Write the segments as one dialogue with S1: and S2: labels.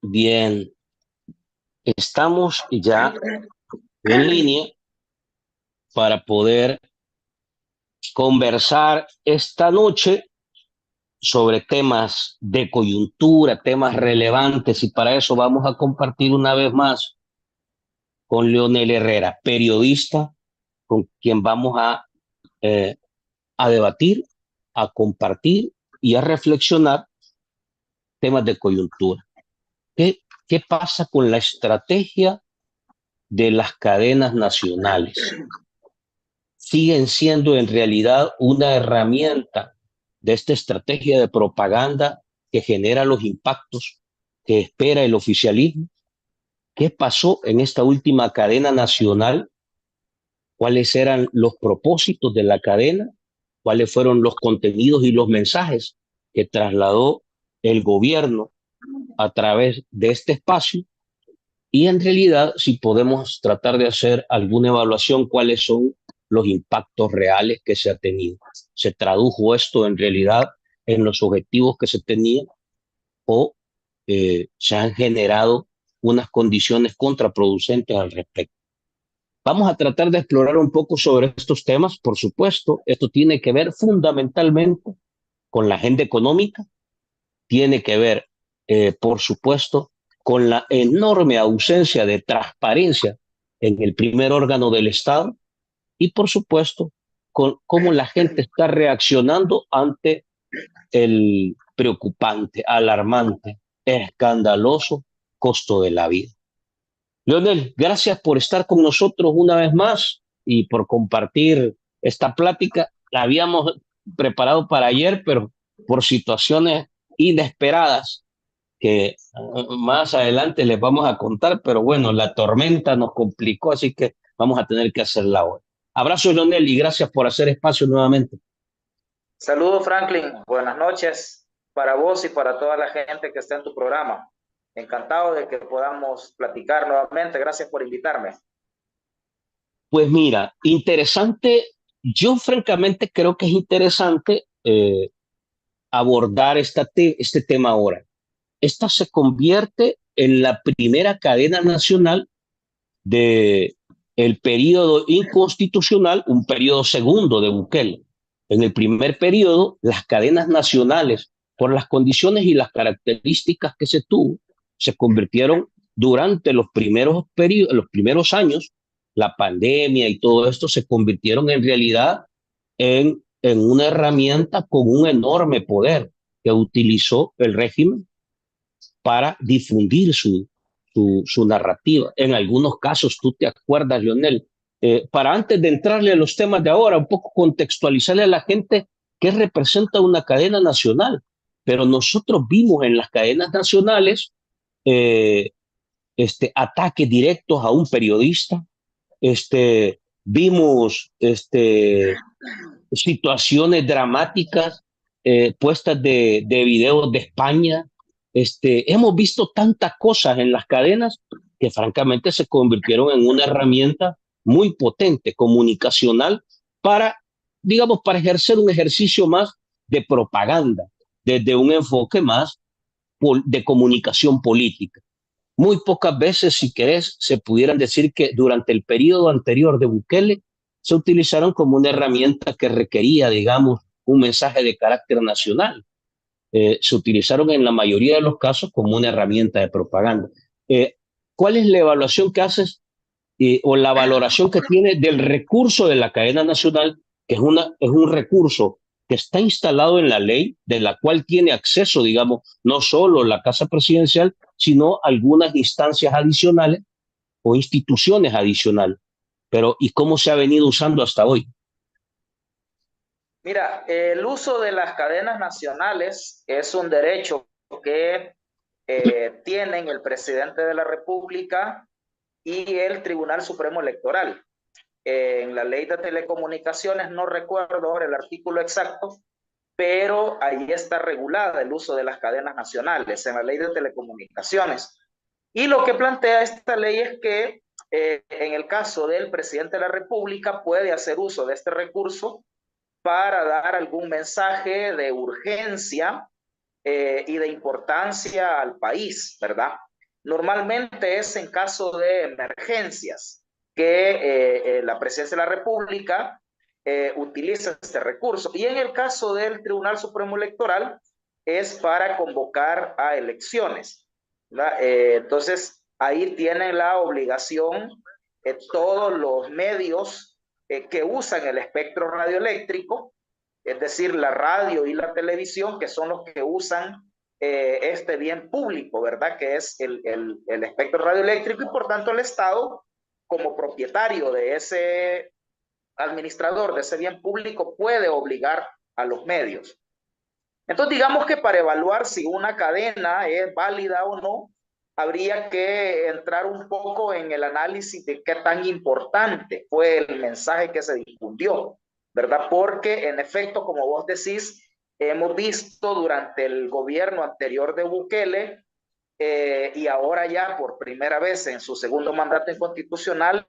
S1: Bien, estamos ya en línea para poder conversar esta noche sobre temas de coyuntura, temas relevantes, y para eso vamos a compartir una vez más con Leonel Herrera, periodista con quien vamos eh, a debatir, a compartir y a reflexionar temas de coyuntura. ¿Qué pasa con la estrategia de las cadenas nacionales? Siguen siendo en realidad una herramienta de esta estrategia de propaganda que genera los impactos que espera el oficialismo. ¿Qué pasó en esta última cadena nacional? ¿Cuáles eran los propósitos de la cadena? ¿Cuáles fueron los contenidos y los mensajes que trasladó el gobierno a través de este espacio? Y en realidad, si podemos tratar de hacer alguna evaluación, cuáles son los impactos reales que se ha tenido. ¿Se tradujo esto en realidad en los objetivos que se tenían o se han generado unas condiciones contraproducentes al respecto? Vamos a tratar de explorar un poco sobre estos temas. Por supuesto, esto tiene que ver fundamentalmente con la agenda económica, tiene que ver, por supuesto, con la enorme ausencia de transparencia en el primer órgano del Estado y, por supuesto, con cómo la gente está reaccionando ante el preocupante, alarmante, escandaloso costo de la vida. Leonel, gracias por estar con nosotros una vez más y por compartir esta plática. La habíamos preparado para ayer, pero por situaciones inesperadas que más adelante les vamos a contar, pero bueno, la tormenta nos complicó, así que vamos a tener que hacerla hoy. Abrazo, Leonel, y gracias por hacer espacio nuevamente.
S2: Saludos, Franklin. Buenas noches para vos y para toda la gente que está en tu programa. Encantado de que podamos platicar nuevamente. Gracias por invitarme.
S1: Pues mira, interesante. Yo francamente creo que es interesante abordar este tema ahora. Esta se convierte en la primera cadena nacional de el periodo inconstitucional, un periodo segundo de Bukele. En el primer periodo, las cadenas nacionales, por las condiciones y las características que se tuvo, se convirtieron durante los primeros años, la pandemia y todo esto se convirtieron en realidad en una herramienta con un enorme poder que utilizó el régimen para difundir su narrativa. En algunos casos, tú te acuerdas, Lionel, para antes de entrarle a los temas de ahora, un poco contextualizarle a la gente qué representa una cadena nacional. Pero nosotros vimos en las cadenas nacionales eh, ataques directos a un periodista, vimos situaciones dramáticas, puestas de videos de España. Hemos visto tantas cosas en las cadenas que francamente se convirtieron en una herramienta muy potente, comunicacional, para, digamos, para ejercer un ejercicio más de propaganda, desde un enfoque más de comunicación política. Muy pocas veces, si querés, se pudieran decir que durante el periodo anterior de Bukele se utilizaron como una herramienta que requería, digamos, un mensaje de carácter nacional. Se utilizaron en la mayoría de los casos como una herramienta de propaganda. Eh, ¿Cuál es la evaluación que haces o la valoración que tiene del recurso de la cadena nacional, que es un recurso que está instalado en la ley, de la cual tiene acceso, digamos, no solo la Casa Presidencial, sino algunas instancias adicionales o instituciones adicionales? Pero, ¿y cómo se ha venido usando hasta hoy?
S2: Mira, el uso de las cadenas nacionales es un derecho que tienen el presidente de la República y el Tribunal Supremo Electoral. En la ley de telecomunicaciones, no recuerdo ahora el artículo exacto, pero ahí está regulada el uso de las cadenas nacionales en la ley de telecomunicaciones. Y lo que plantea esta ley es que en el caso del presidente de la República puede hacer uso de este recurso para dar algún mensaje de urgencia y de importancia al país, ¿verdad? normalmente es en caso de emergencias que la Presidencia de la República utiliza este recurso. Y en el caso del Tribunal Supremo Electoral es para convocar a elecciones. Entonces, ahí tienen la obligación todos los medios que usan el espectro radioeléctrico, es decir, la radio y la televisión, que son los que usan este bien público, ¿verdad? Que es el espectro radioeléctrico, y por tanto el Estado, como propietario de ese administrador de ese bien público, puede obligar a los medios. Entonces, digamos que para evaluar si una cadena es válida o no, habría que entrar un poco en el análisis de qué tan importante fue el mensaje que se difundió, ¿verdad? Porque, en efecto, como vos decís, hemos visto durante el gobierno anterior de Bukele y ahora ya por primera vez en su segundo mandato inconstitucional,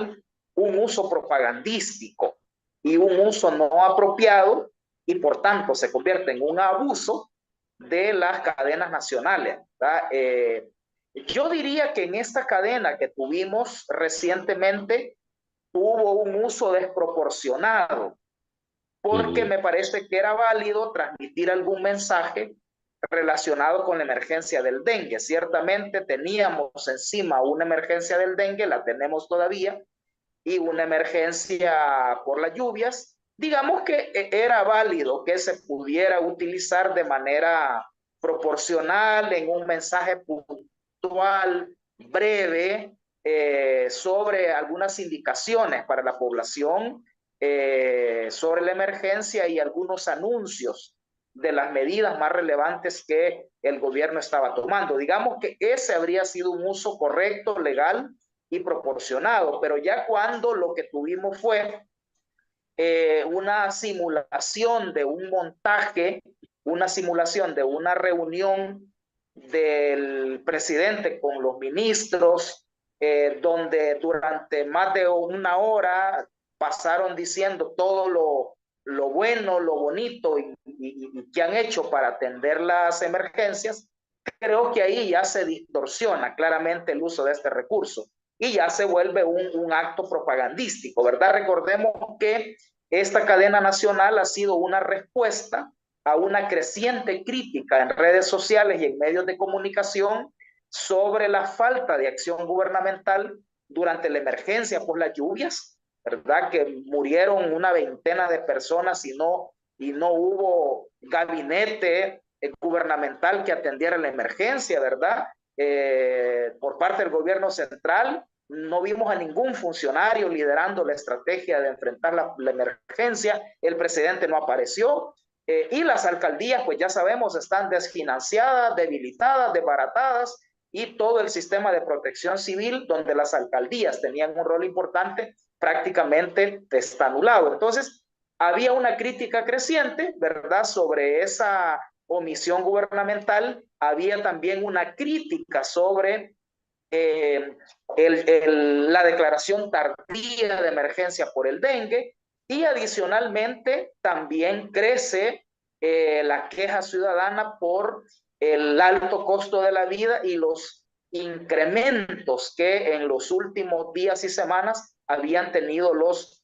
S2: un uso propagandístico y un uso no apropiado, y por tanto se convierte en un abuso de las cadenas nacionales. Yo diría que en esta cadena que tuvimos recientemente hubo un uso desproporcionado, porque me parece que era válido transmitir algún mensaje relacionado con la emergencia del dengue. Ciertamente teníamos encima una emergencia del dengue, la tenemos todavía, y una emergencia por las lluvias. Digamos que era válido que se pudiera utilizar de manera proporcional en un mensaje puntual, breve, sobre algunas indicaciones para la población sobre la emergencia y algunos anuncios de las medidas más relevantes que el gobierno estaba tomando. Digamos que ese habría sido un uso correcto, legal y proporcionado, pero ya cuando lo que tuvimos fue una simulación de un montaje, una simulación de una reunión del presidente con los ministros, donde durante más de una hora pasaron diciendo todo lo bueno, lo bonito y que han hecho para atender las emergencias. Creo que ahí ya se distorsiona claramente el uso de este recurso y ya se vuelve un acto propagandístico, ¿verdad? Recordemos que esta cadena nacional ha sido una respuesta a una creciente crítica en redes sociales y en medios de comunicación sobre la falta de acción gubernamental durante la emergencia por las lluvias, ¿verdad? Que murieron una veintena de personas y no hubo gabinete gubernamental que atendiera la emergencia, ¿verdad? Por parte del gobierno central, no vimos a ningún funcionario liderando la estrategia de enfrentar la emergencia, el presidente no apareció, y las alcaldías, pues ya sabemos, están desfinanciadas, debilitadas, desbaratadas, y todo el sistema de protección civil, donde las alcaldías tenían un rol importante, prácticamente está anulado. Entonces, había una crítica creciente, ¿verdad?, sobre esa omisión gubernamental. Había también una crítica sobre la declaración tardía de emergencia por el dengue, y adicionalmente también crece la queja ciudadana por el alto costo de la vida y los incrementos que en los últimos días y semanas habían tenido los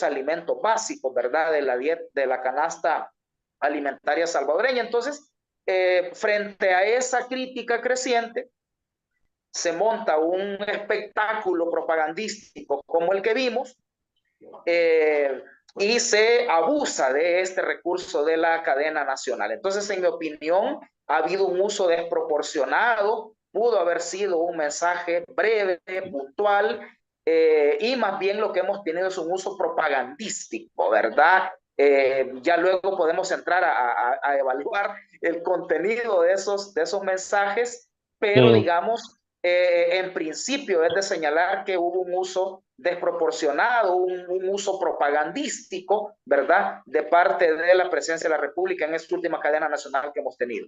S2: alimentos básicos, ¿verdad?, de la dieta, de la canasta alimentaria salvadoreña. Entonces, frente a esa crítica creciente, se monta un espectáculo propagandístico como el que vimos, y se abusa de este recurso de la cadena nacional. Entonces, en mi opinión, ha habido un uso desproporcionado, pudo haber sido un mensaje breve, puntual, y más bien lo que hemos tenido es un uso propagandístico, ¿verdad? Ya luego podemos entrar a evaluar el contenido de esos mensajes, pero digamos, en principio es de señalar que hubo un uso desproporcionado, un uso propagandístico, ¿verdad?, de parte de la Presidencia de la República en esta última cadena nacional que hemos tenido.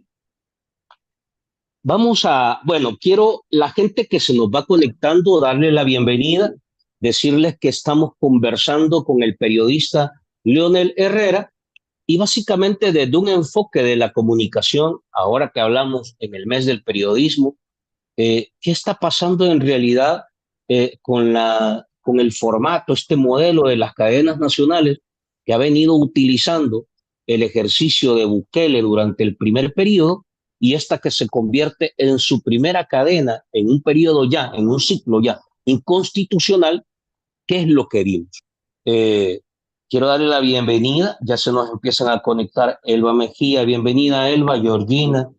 S1: Bueno, quiero la gente que se nos va conectando darle la bienvenida, decirles que estamos conversando con el periodista Leonel Herrera, y básicamente desde un enfoque de la comunicación, ahora que hablamos en el mes del periodismo, ¿Qué está pasando en realidad con el formato, este modelo de las cadenas nacionales que ha venido utilizando el ejercicio de Bukele durante el primer periodo y esta que se convierte en su primera cadena en un periodo ya, en un ciclo ya inconstitucional? ¿Qué es lo que vimos? Eh, Quiero darle la bienvenida, ya se nos empiezan a conectar Elba Mejía, bienvenida Elba, Georgina,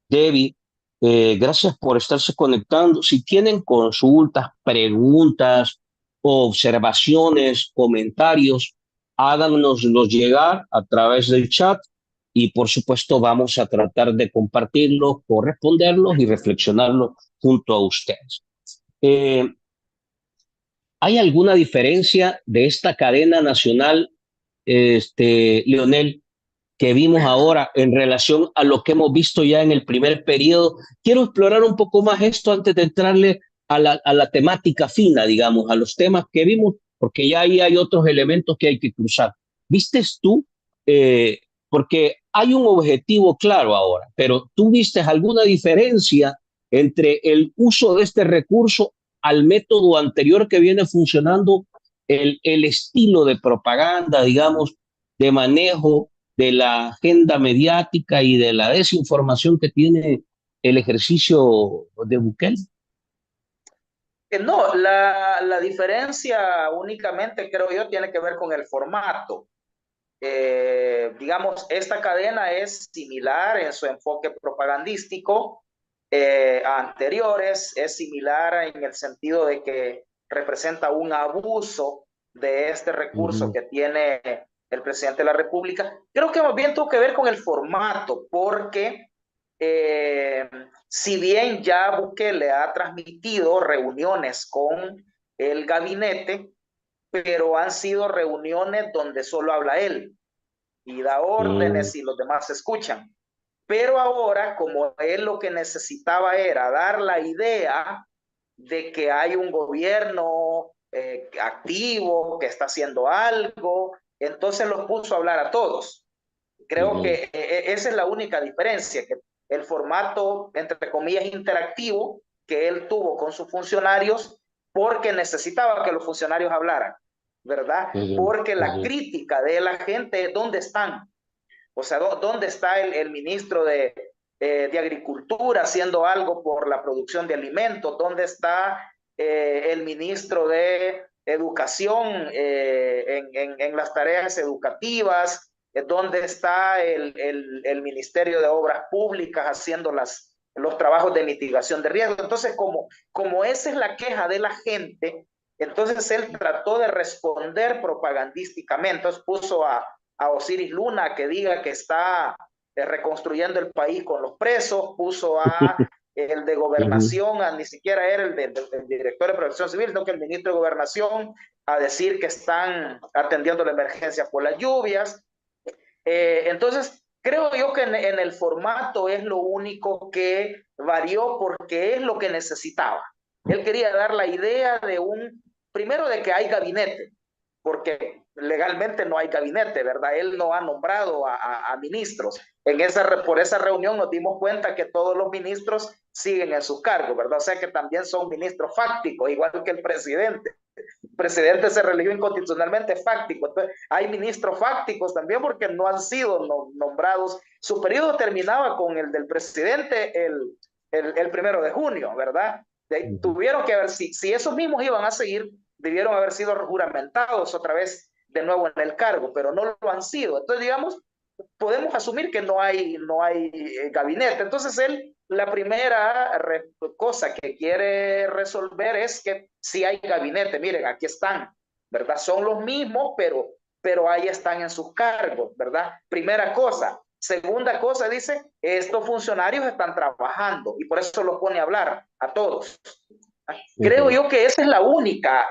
S1: Debbie, gracias por estarse conectando. Si tienen consultas, preguntas, observaciones, comentarios, háganoslos llegar a través del chat y por supuesto vamos a tratar de compartirlos, corresponderlos y reflexionarlos junto a ustedes. ¿Hay alguna diferencia de esta cadena nacional, Leonel, que vimos ahora en relación a lo que hemos visto ya en el primer periodo? Quiero explorar un poco más esto antes de entrarle a la temática fina, digamos, a los temas que vimos, porque ya ahí hay otros elementos que hay que cruzar. ¿Vistes tú? Porque hay un objetivo claro ahora, pero ¿tú vistes alguna diferencia entre el uso de este recurso al método anterior que viene funcionando, el estilo de propaganda, digamos, de manejo de la agenda mediática y de la desinformación que tiene el ejercicio de Bukele?
S2: No, la diferencia únicamente, creo yo, tiene que ver con el formato. Digamos, esta cadena es similar en su enfoque propagandístico a anteriores, es similar en el sentido de que representa un abuso de este recurso que tiene el presidente de la República. Creo que más bien tuvo que ver con el formato, porque si bien ya Bukele ha transmitido reuniones con el gabinete, pero han sido reuniones donde solo habla él y da órdenes y los demás escuchan. Pero ahora, como él lo que necesitaba era dar la idea de que hay un gobierno activo, que está haciendo algo, entonces los puso a hablar a todos. Creo que esa es la única diferencia, que el formato, entre comillas, interactivo que él tuvo con sus funcionarios, porque necesitaba que los funcionarios hablaran, ¿verdad? Porque la crítica de la gente, ¿dónde están? O sea, ¿dónde está el ministro de Agricultura haciendo algo por la producción de alimentos? ¿Dónde está el ministro de Educación en las tareas educativas? ¿Dónde está el Ministerio de Obras Públicas haciendo los trabajos de mitigación de riesgo? Entonces, como esa es la queja de la gente, entonces él trató de responder propagandísticamente. Entonces puso a Osiris Luna que diga que está reconstruyendo el país con los presos, puso a el de gobernación, ni siquiera era el director de protección civil, sino que el ministro de gobernación a decir que están atendiendo la emergencia por las lluvias. Entonces, creo yo que en el formato es lo único que varió porque es lo que necesitaba. Él quería dar la idea de primero de que hay gabinete, porque legalmente no hay gabinete, ¿verdad? Él no ha nombrado a ministros. Por esa reunión nos dimos cuenta que todos los ministros siguen en sus cargos, ¿verdad? O sea que también son ministros fácticos, igual que el presidente. El presidente se religió inconstitucionalmente fáctico. Entonces, hay ministros fácticos también porque no han sido nombrados. Su periodo terminaba con el del presidente el 1 de junio, ¿verdad? Tuvieron que haber, si esos mismos iban a seguir, debieron haber sido juramentados otra vez de nuevo en el cargo, pero no lo han sido. Entonces, digamos, podemos asumir que no hay gabinete. Entonces, la primera cosa que quiere resolver es que si hay gabinete, miren, aquí están, ¿verdad? Son los mismos, pero ahí están en sus cargos, ¿verdad? Primera cosa. Segunda cosa, dice, estos funcionarios están trabajando y por eso los pone a hablar a todos. Creo yo que esa es la única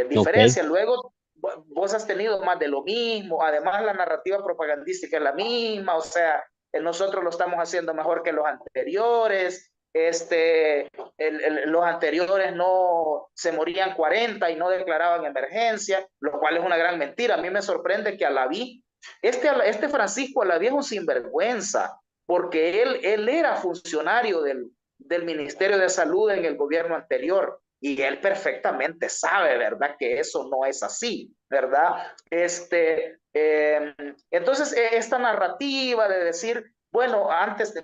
S2: diferencia. Luego, vos has tenido más de lo mismo, además la narrativa propagandística es la misma, o sea, nosotros lo estamos haciendo mejor que los anteriores, los anteriores no se morían 40 y no declaraban emergencia, lo cual es una gran mentira. A mí me sorprende que Alaví, Francisco Alaví es un sinvergüenza, porque él era funcionario del Ministerio de Salud en el gobierno anterior. Y él perfectamente sabe, ¿verdad?, que eso no es así, ¿verdad? Entonces, esta narrativa de decir, bueno, antes de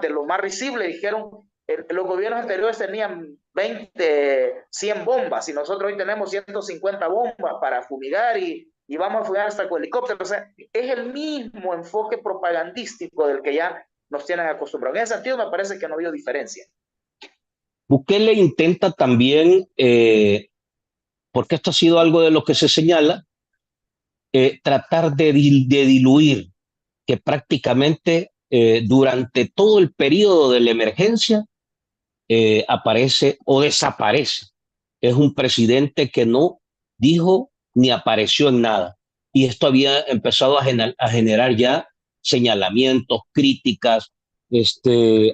S2: lo más risible, dijeron, los gobiernos anteriores tenían 20, 100 bombas y nosotros hoy tenemos 150 bombas para fumigar y vamos a fumigar hasta con helicópteros. O sea, es el mismo enfoque propagandístico del que ya nos tienen acostumbrados. En ese sentido, me parece que no ha habido diferencia.
S1: Bukele intenta también, porque esto ha sido algo de lo que se señala, tratar de diluir que prácticamente durante todo el periodo de la emergencia aparece o desaparece. Es un presidente que no dijo ni apareció en nada. Y esto había empezado a generar ya señalamientos, críticas,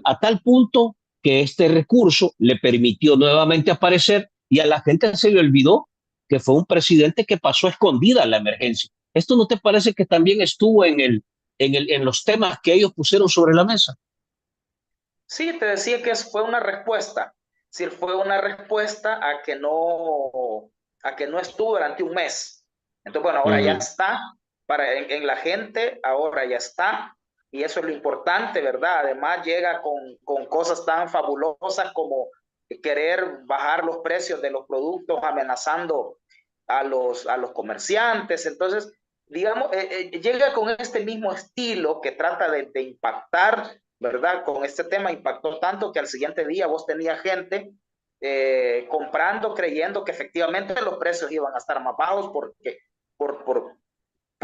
S1: a tal punto que este recurso le permitió nuevamente aparecer y a la gente se le olvidó que fue un presidente que pasó escondida la emergencia. ¿Esto no te parece que también estuvo en los temas que ellos pusieron sobre la mesa?
S2: Sí, te decía que fue una respuesta. Sí, fue una respuesta a que no estuvo durante un mes. Entonces, bueno, ahora ya está. En la gente, ahora ya está. Y eso es lo importante, ¿verdad? Además, llega con cosas tan fabulosas como querer bajar los precios de los productos, amenazando a los comerciantes. Entonces, digamos, llega con este mismo estilo que trata de impactar, ¿verdad? Con este tema impactó tanto que al siguiente día vos tenías gente comprando, creyendo que efectivamente los precios iban a estar más bajos por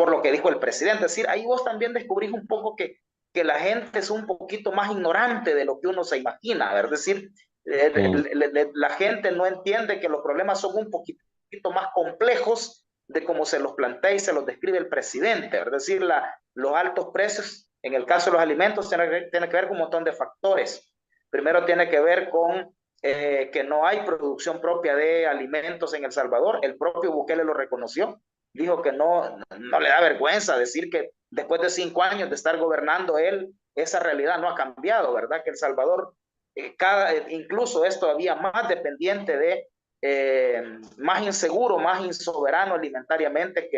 S2: lo que dijo el presidente. Es decir, ahí vos también descubrís un poco que la gente es un poquito más ignorante de lo que uno se imagina, ¿verdad? Es decir, la gente no entiende que los problemas son un poquito más complejos de cómo se los plantea y se los describe el presidente. Es decir, los altos precios, en el caso de los alimentos, tiene que ver con un montón de factores. Primero tiene que ver con que no hay producción propia de alimentos en El Salvador. El propio Bukele lo reconoció. Dijo que no le da vergüenza decir que después de 5 años de estar gobernando él, esa realidad no ha cambiado, ¿verdad? Que El Salvador, incluso es todavía más dependiente más inseguro, más insoberano alimentariamente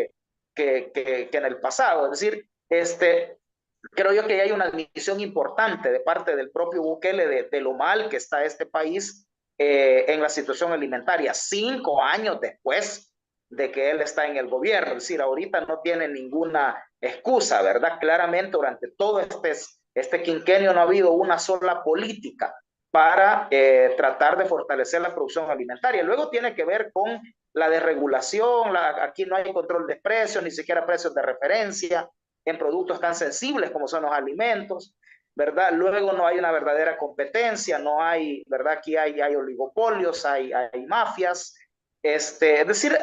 S2: que en el pasado. Es decir, creo yo que hay una admisión importante de parte del propio Bukele de lo mal que está este país en la situación alimentaria, 5 años después de que él está en el gobierno. Es decir, ahorita no tiene ninguna excusa, ¿verdad? Claramente durante todo este quinquenio no ha habido una sola política para tratar de fortalecer la producción alimentaria. Luego tiene que ver con la desregulación, aquí no hay control de precios, ni siquiera precios de referencia en productos tan sensibles como son los alimentos, ¿verdad? Luego no hay una verdadera competencia, no hay, ¿verdad? Aquí hay oligopolios, hay mafias, es decir,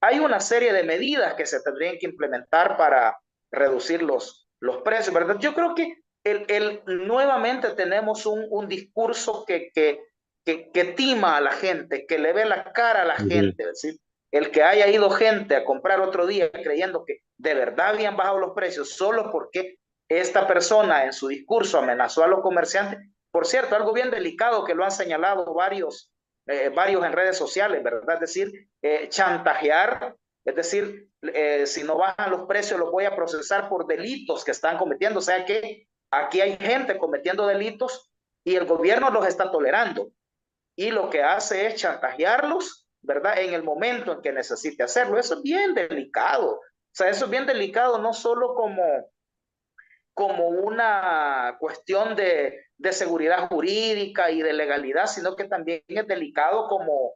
S2: hay una serie de medidas que se tendrían que implementar para reducir los precios, ¿verdad? Yo creo que nuevamente tenemos un discurso que tima a la gente, que le ve la cara a la gente, es decir, el que haya ido gente a comprar otro día creyendo que de verdad habían bajado los precios solo porque esta persona en su discurso amenazó a los comerciantes. Por cierto, algo bien delicado que lo han señalado varios en redes sociales, ¿verdad? Es decir, chantajear, es decir, si no bajan los precios los voy a procesar por delitos que están cometiendo. O sea que aquí hay gente cometiendo delitos y el gobierno los está tolerando. Y lo que hace es chantajearlos, ¿verdad? En el momento en que necesite hacerlo. Eso es bien delicado. O sea, eso es bien delicado no solo como una cuestión de seguridad jurídica y de legalidad, sino que también es delicado como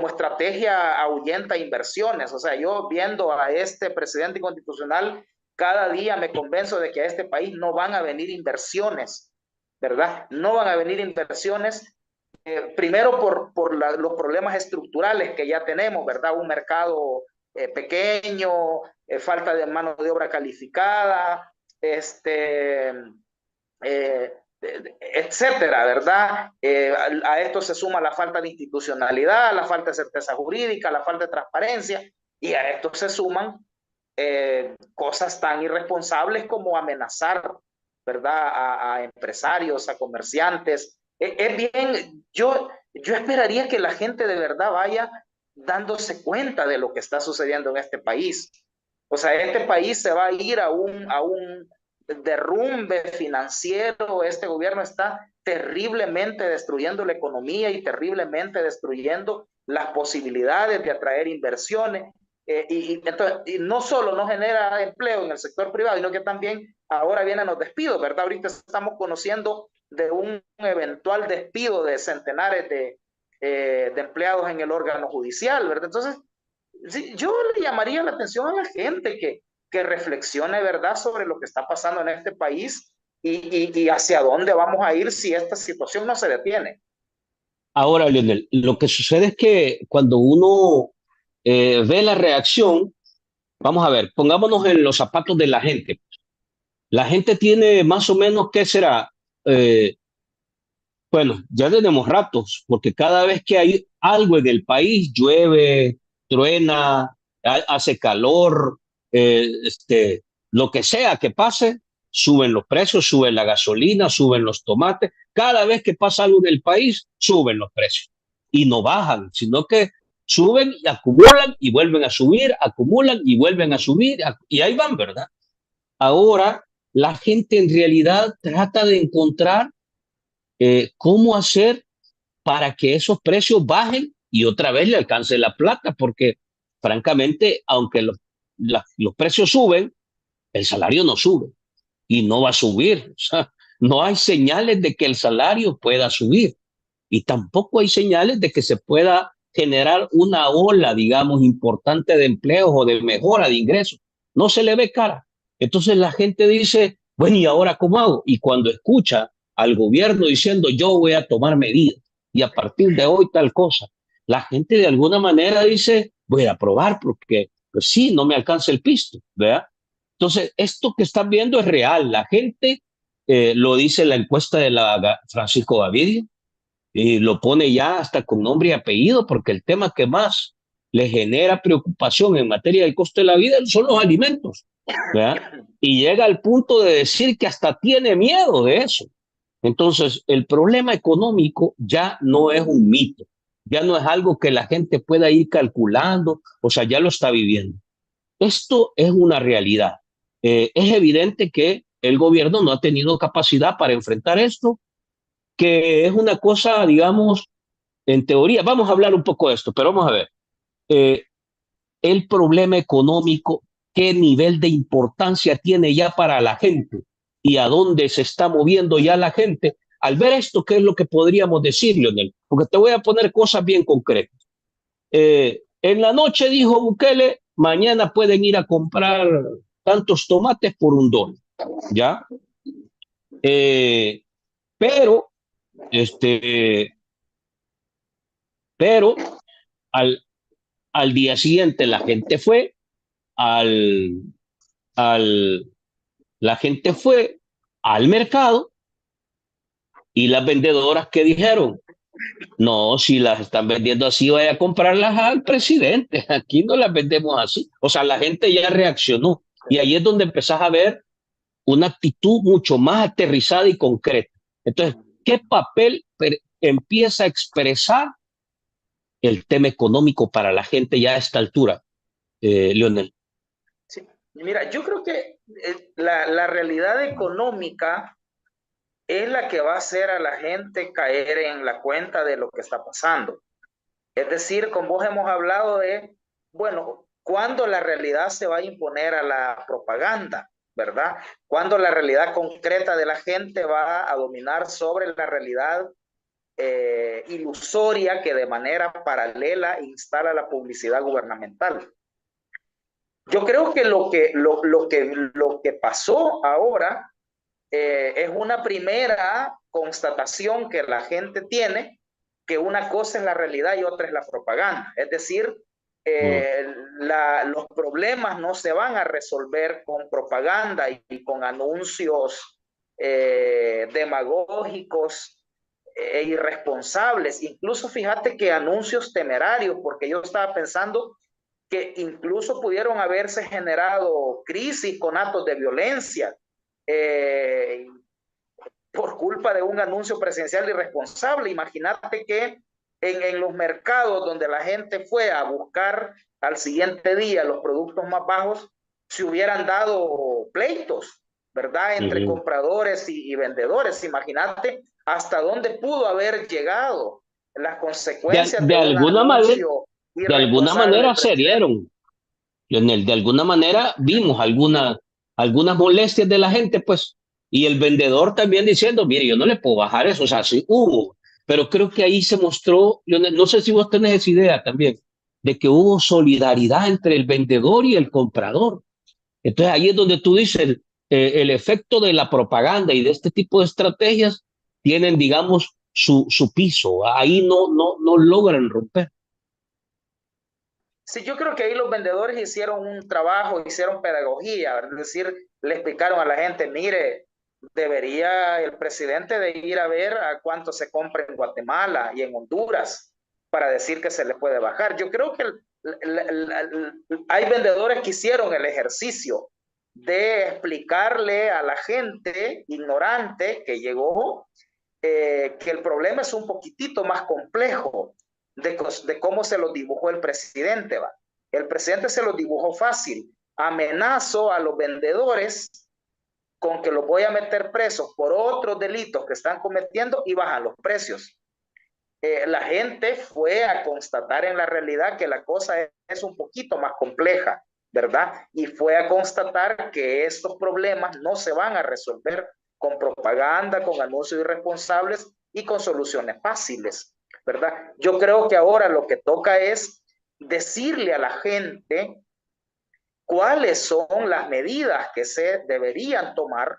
S2: estrategia ahuyenta inversiones. O sea, yo viendo a este presidente inconstitucional, cada día me convenzo de que a este país no van a venir inversiones, ¿verdad? No van a venir inversiones, primero por los problemas estructurales que ya tenemos, ¿verdad? Un mercado pequeño, falta de mano de obra calificada, etcétera, ¿verdad? A esto se suma la falta de institucionalidad, la falta de certeza jurídica, la falta de transparencia, y a esto se suman cosas tan irresponsables como amenazar ¿verdad? A empresarios, a comerciantes. Es bien, yo esperaría que la gente de verdad vaya dándose cuenta de lo que está sucediendo en este país. O sea, este país se va a ir a un derrumbe financiero. Este gobierno está terriblemente destruyendo la economía y terriblemente destruyendo las posibilidades de atraer inversiones. Entonces, y no solo no genera empleo en el sector privado, sino que también ahora vienen los despidos, ¿verdad? Ahorita estamos conociendo de un eventual despido de centenares de empleados en el órgano judicial, ¿verdad? Entonces, sí, yo le llamaría la atención a la gente que reflexione, ¿verdad?, sobre lo que está pasando en este país y hacia dónde vamos a ir si esta situación no se detiene.
S1: Ahora, Leonel, lo que sucede es que cuando uno ve la reacción, vamos a ver, pongámonos en los zapatos de la gente. La gente tiene más o menos, ¿qué será? Eh, bueno, ya tenemos ratos, porque cada vez que hay algo en el país, llueve, truena, hace calor, lo que sea que pase, suben los precios, suben la gasolina, suben los tomates. Cada vez que pasa algo en el país, suben los precios. Y no bajan, sino que suben y acumulan y vuelven a subir, acumulan y vuelven a subir, y ahí van, ¿verdad? Ahora la gente en realidad trata de encontrar cómo hacer para que esos precios bajen y otra vez le alcance la plata, porque francamente, aunque los precios suben, el salario no sube y no va a subir. O sea, no hay señales de que el salario pueda subir y tampoco hay señales de que se pueda generar una ola, digamos, importante de empleos o de mejora de ingresos. No se le ve cara. Entonces la gente dice, bueno, ¿y ahora cómo hago? Y cuando escucha al gobierno diciendo, yo voy a tomar medidas y a partir de hoy tal cosa, la gente de alguna manera dice, voy a probar porque, pues sí, no me alcanza el pisto, ¿verdad? Entonces, esto que están viendo es real. La gente, lo dice la encuesta de la Francisco Gaviria, y lo pone ya hasta con nombre y apellido, porque el tema que más le genera preocupación en materia del costo de la vida son los alimentos, ¿verdad? Y llega al punto de decir que hasta tiene miedo de eso. Entonces, el problema económico ya no es un mito, ya no es algo que la gente pueda ir calculando, o sea, ya lo está viviendo. Esto es una realidad. Es evidente que el gobierno no ha tenido capacidad para enfrentar esto, que es una cosa, digamos, en teoría, vamos a hablar un poco de esto, pero vamos a ver, eh, el problema económico, qué nivel de importancia tiene ya para la gente y a dónde se está moviendo ya la gente. Al ver esto, ¿qué es lo que podríamos decir, Leonel? Porque te voy a poner cosas bien concretas. En la noche dijo Bukele, mañana pueden ir a comprar tantos tomates por $1, ¿ya? Eh, pero, este, pero al, al día siguiente la gente fue al, al, la gente fue al mercado y las vendedoras que dijeron, no, si las están vendiendo así, vaya a comprarlas al presidente. Aquí no las vendemos así. O sea, la gente ya reaccionó. Y ahí es donde empezás a ver una actitud mucho más aterrizada y concreta. Entonces, ¿qué papel empieza a expresar el tema económico para la gente ya a esta altura, Leonel?
S2: Sí. Mira, yo creo que la realidad económica es la que va a hacer a la gente caer en la cuenta de lo que está pasando. Es decir, con vos hemos hablado de, bueno, cuándo la realidad se va a imponer a la propaganda, ¿verdad? Cuándo la realidad concreta de la gente va a dominar sobre la realidad ilusoria que de manera paralela instala la publicidad gubernamental. Yo creo que lo que pasó ahora es una primera constatación que la gente tiene, que una cosa es la realidad y otra es la propaganda. Es decir,
S1: Mm.
S2: los problemas no se van a resolver con propaganda y con anuncios demagógicos e irresponsables. Incluso fíjate que anuncios temerarios, porque yo estaba pensando que incluso pudieron haberse generado crisis con actos de violencia eh, por culpa de un anuncio presidencial irresponsable. Imagínate que en los mercados donde la gente fue a buscar al siguiente día los productos más bajos, se hubieran dado pleitos, ¿verdad? Entre compradores y vendedores. Imagínate hasta dónde pudo haber llegado las consecuencias de un anuncio
S1: de alguna
S2: irresponsable del
S1: manera se
S2: presidente.
S1: dieron, Lionel, de alguna manera vimos algunas molestias de la gente, pues, y el vendedor también diciendo, mire, yo no le puedo bajar eso, o sea, sí hubo, pero creo que ahí se mostró, Lionel, no sé si vos tenés esa idea también, de que hubo solidaridad entre el vendedor y el comprador. Entonces ahí es donde tú dices, el efecto de la propaganda y de este tipo de estrategias tienen, digamos, su piso, ahí no logran romper.
S2: Sí, yo creo que ahí los vendedores hicieron un trabajo, hicieron pedagogía, es decir, le explicaron a la gente, mire, debería el presidente de ir a ver a cuánto se compra en Guatemala y en Honduras para decir que se le puede bajar. Yo creo que hay vendedores que hicieron el ejercicio de explicarle a la gente ignorante que llegó que el problema es un poquitito más complejo de cómo se lo dibujó el presidente. ¿Va? El presidente se lo dibujó fácil. Amenazó a los vendedores con que los voy a meter presos por otros delitos que están cometiendo y bajan los precios. La gente fue a constatar en la realidad que la cosa es un poquito más compleja, ¿verdad? Y fue a constatar que estos problemas no se van a resolver con propaganda, con anuncios irresponsables y con soluciones fáciles, ¿verdad? Yo creo que ahora lo que toca es decirle a la gente cuáles son las medidas que se deberían tomar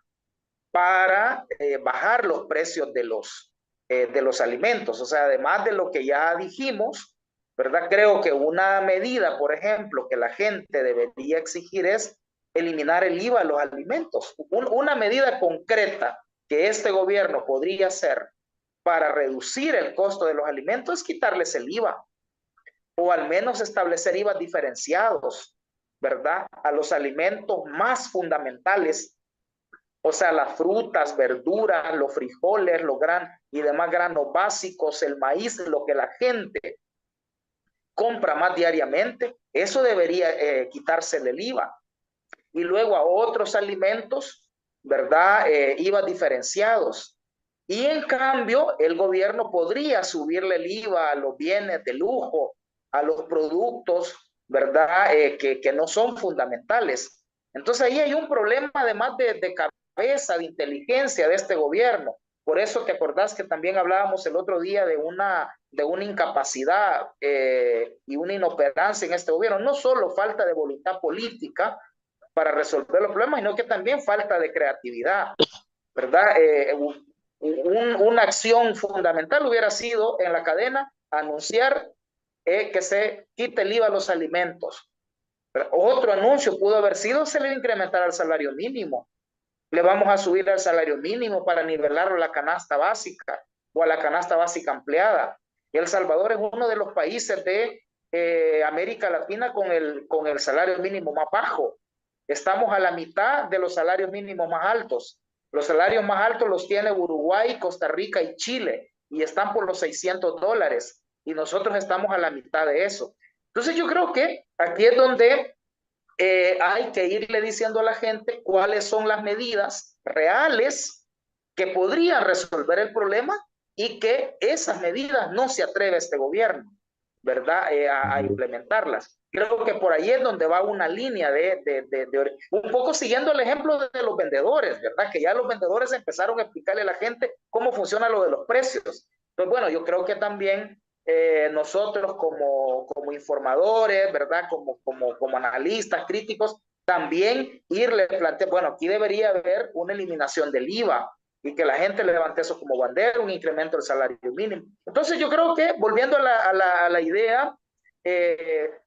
S2: para bajar los precios de los alimentos. O sea, además de lo que ya dijimos, ¿verdad? Creo que una medida, por ejemplo, que la gente debería exigir es eliminar el IVA a los alimentos. Una medida concreta que este gobierno podría hacer para reducir el costo de los alimentos es quitarles el IVA o al menos establecer IVA diferenciados, ¿verdad? A los alimentos más fundamentales, o sea, las frutas, verduras, los frijoles, los y demás granos básicos, el maíz, lo que la gente compra más diariamente, eso debería quitarse el IVA. Y luego a otros alimentos, ¿verdad? IVA diferenciados. Y en cambio, el gobierno podría subirle el IVA a los bienes de lujo, a los productos, ¿verdad? Que no son fundamentales. Entonces ahí hay un problema además de cabeza, de inteligencia de este gobierno. Por eso te acordás que también hablábamos el otro día de una incapacidad y una inoperancia en este gobierno. No solo falta de voluntad política para resolver los problemas, sino que también falta de creatividad, ¿verdad? Una acción fundamental hubiera sido en la cadena anunciar que se quite el IVA a los alimentos. Otro anuncio pudo haber sido se le incrementar el salario mínimo. Le vamos a subir el salario mínimo para nivelarlo a la canasta básica o a la canasta básica ampliada. Y El Salvador es uno de los países de América Latina con el salario mínimo más bajo. Estamos a la mitad de los salarios mínimos más altos. Los salarios más altos los tiene Uruguay, Costa Rica y Chile y están por los $600 y nosotros estamos a la mitad de eso. Entonces yo creo que aquí es donde hay que irle diciendo a la gente cuáles son las medidas reales que podrían resolver el problema y que esas medidas no se atreve este gobierno, ¿verdad? A implementarlas. Creo que por ahí es donde va una línea un poco siguiendo el ejemplo de los vendedores, ¿verdad? Que ya los vendedores empezaron a explicarle a la gente cómo funciona lo de los precios. Entonces, bueno, yo creo que también nosotros como informadores, ¿verdad? Como analistas, críticos, también irle planteando, bueno, aquí debería haber una eliminación del IVA y que la gente le levante eso como bandera, un incremento del salario mínimo. Entonces yo creo que, volviendo a la idea,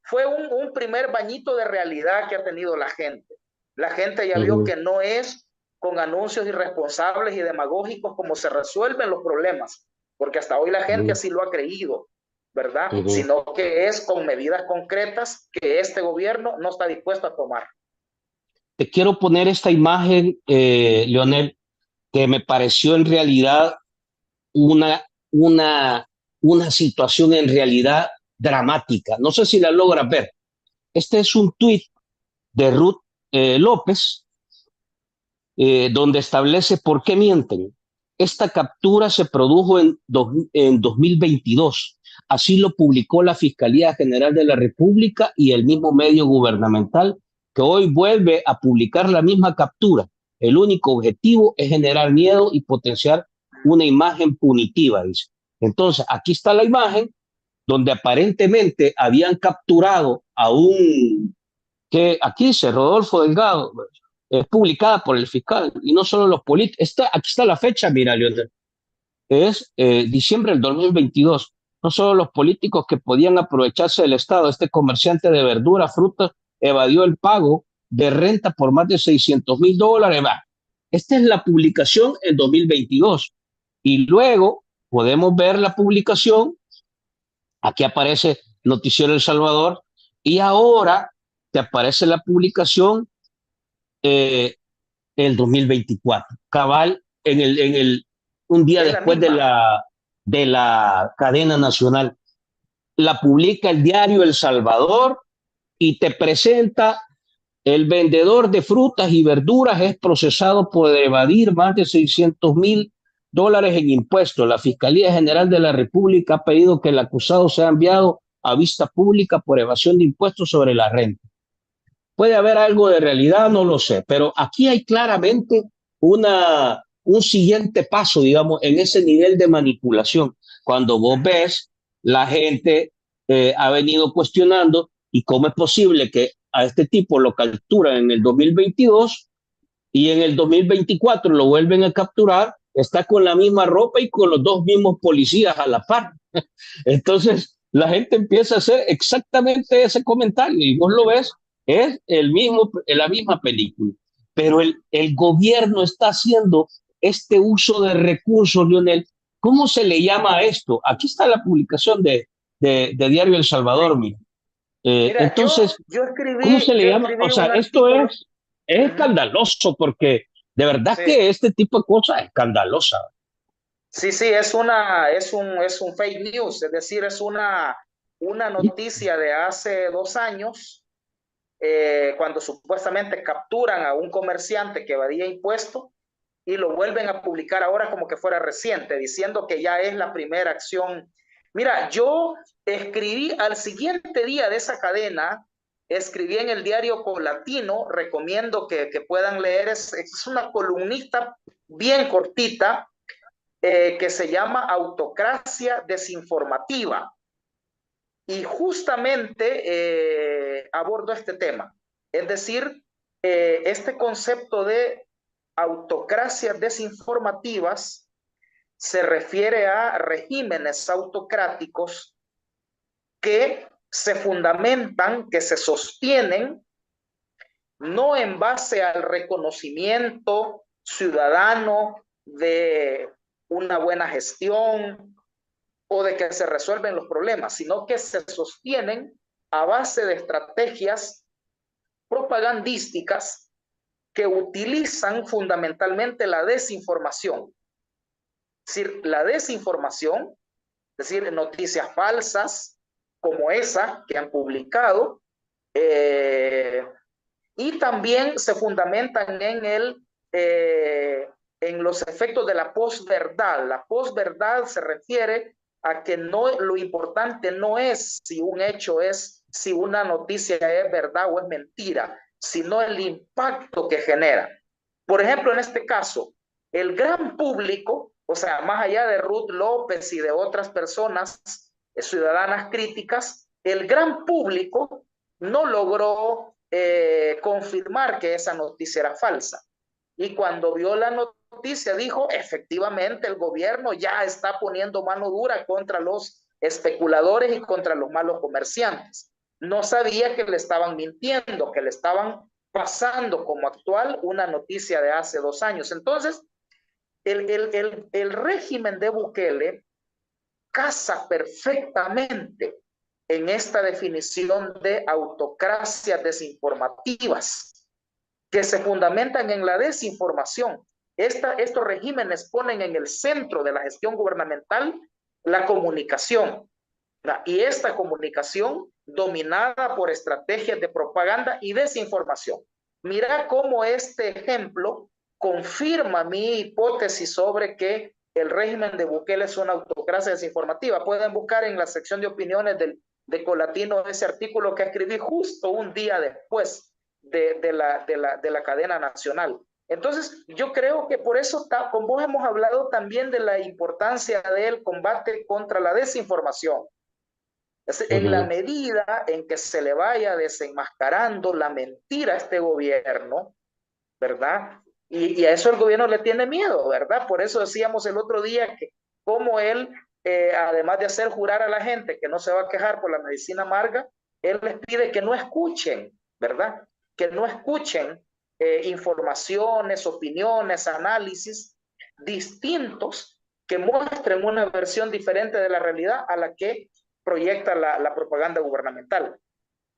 S2: fue un primer bañito de realidad que ha tenido la gente. La gente ya vio que no es con anuncios irresponsables y demagógicos como se resuelven los problemas, porque hasta hoy la gente así lo ha creído, ¿verdad? Sino que es con medidas concretas que este gobierno no está dispuesto a tomar.
S1: te quiero poner esta imagen, Leonel, que me pareció en realidad una, una, una situación en realidad dramática. No sé si la logras ver. Este es un tuit de Ruth López, donde establece por qué mienten. Esta captura se produjo en 2022. Así lo publicó la Fiscalía General de la República y el mismo medio gubernamental, que hoy vuelve a publicar la misma captura. El único objetivo es generar miedo y potenciar una imagen punitiva, dice. Entonces, aquí está la imagen donde aparentemente habían capturado a un, que aquí dice Rodolfo Delgado, es publicada por el fiscal, y no solo los políticos. Aquí está la fecha, mira, Leonel, es diciembre del 2022. No solo los políticos que podían aprovecharse del Estado, este comerciante de verduras, frutas, evadió el pago de renta por más de $600,000. Va. Esta es la publicación en 2022. Y luego podemos ver la publicación, aquí aparece Noticiero El Salvador, y ahora te aparece la publicación eh, el 2024, cabal, un día
S2: Es la
S1: después de
S2: misma.
S1: la cadena nacional. La publica el diario El Salvador y te presenta: el vendedor de frutas y verduras es procesado por evadir más de $600,000 en impuestos. La Fiscalía General de la República ha pedido que el acusado sea enviado a vista pública por evasión de impuestos sobre la renta. Puede haber algo de realidad, no lo sé, pero aquí hay claramente un siguiente paso, digamos, en ese nivel de manipulación. Cuando vos ves, la gente ha venido cuestionando y cómo es posible que a este tipo lo capturan en el 2022 y en el 2024 lo vuelven a capturar, está con la misma ropa y con los dos mismos policías a la par. Entonces, la gente empieza a hacer exactamente ese comentario y vos lo ves, es la misma película. Pero el gobierno está haciendo este uso de recursos, Lionel. ¿Cómo se le llama a esto? Aquí está la publicación de Diario El Salvador, mira.
S2: Mira,
S1: Entonces, ¿cómo se le
S2: yo
S1: llama? O
S2: escribí
S1: sea,
S2: un
S1: esto
S2: artículo.
S1: es
S2: Ujú.
S1: escandaloso porque de verdad
S2: Sí,
S1: que este tipo de cosas es escandalosa.
S2: sí, sí, es un fake news, es decir, es una noticia de hace 2 años, cuando supuestamente capturan a un comerciante que evadía impuestos y lo vuelven a publicar ahora como que fuera reciente, diciendo que ya es la primera acción. Mira, yo escribí al siguiente día de esa cadena, escribí en el diario Colatino, recomiendo que puedan leer, es una columnista bien cortita, que se llama Autocracia Desinformativa. Y justamente abordo este tema. Es decir, este concepto de autocracias desinformativas se refiere a regímenes autocráticos que se fundamentan, que se sostienen no en base al reconocimiento ciudadano de una buena gestión o de que se resuelven los problemas, sino que se sostienen a base de estrategias propagandísticas que utilizan fundamentalmente la desinformación. Es decir, la desinformación, es decir, noticias falsas como esa que han publicado, eh, y también se fundamentan en los efectos de la posverdad. La posverdad se refiere a que no, lo importante no es si un hecho es, si una noticia es verdad o es mentira, sino el impacto que genera. Por ejemplo, en este caso, el gran público, o sea, más allá de Ruth López y de otras personas ciudadanas críticas, el gran público no logró confirmar que esa noticia era falsa. Y cuando vio la noticia dijo, efectivamente, el gobierno ya está poniendo mano dura contra los especuladores y contra los malos comerciantes. No sabía que le estaban mintiendo, que le estaban pasando como actual una noticia de hace 2 años. Entonces, el régimen de Bukele casa perfectamente en esta definición de autocracias desinformativas. que se fundamentan en la desinformación. Estos regímenes ponen en el centro de la gestión gubernamental la comunicación, y esta comunicación dominada por estrategias de propaganda y desinformación. Mira cómo este ejemplo confirma mi hipótesis sobre que el régimen de Bukele es una autocracia desinformativa. Pueden buscar en la sección de opiniones de Colatino ese artículo que escribí justo un día después de la cadena nacional. Entonces, yo creo que por eso con vos hemos hablado también de la importancia del combate contra la desinformación. En la medida en que se le vaya desenmascarando la mentira a este gobierno, ¿verdad? Y a eso el gobierno le tiene miedo, ¿verdad? Por eso decíamos el otro día que como él, además de hacer jurar a la gente que no se va a quejar por la medicina amarga, él les pide que no escuchen, ¿verdad? Que no escuchen informaciones, opiniones, análisis distintos que muestren una versión diferente de la realidad a la que proyecta la propaganda gubernamental.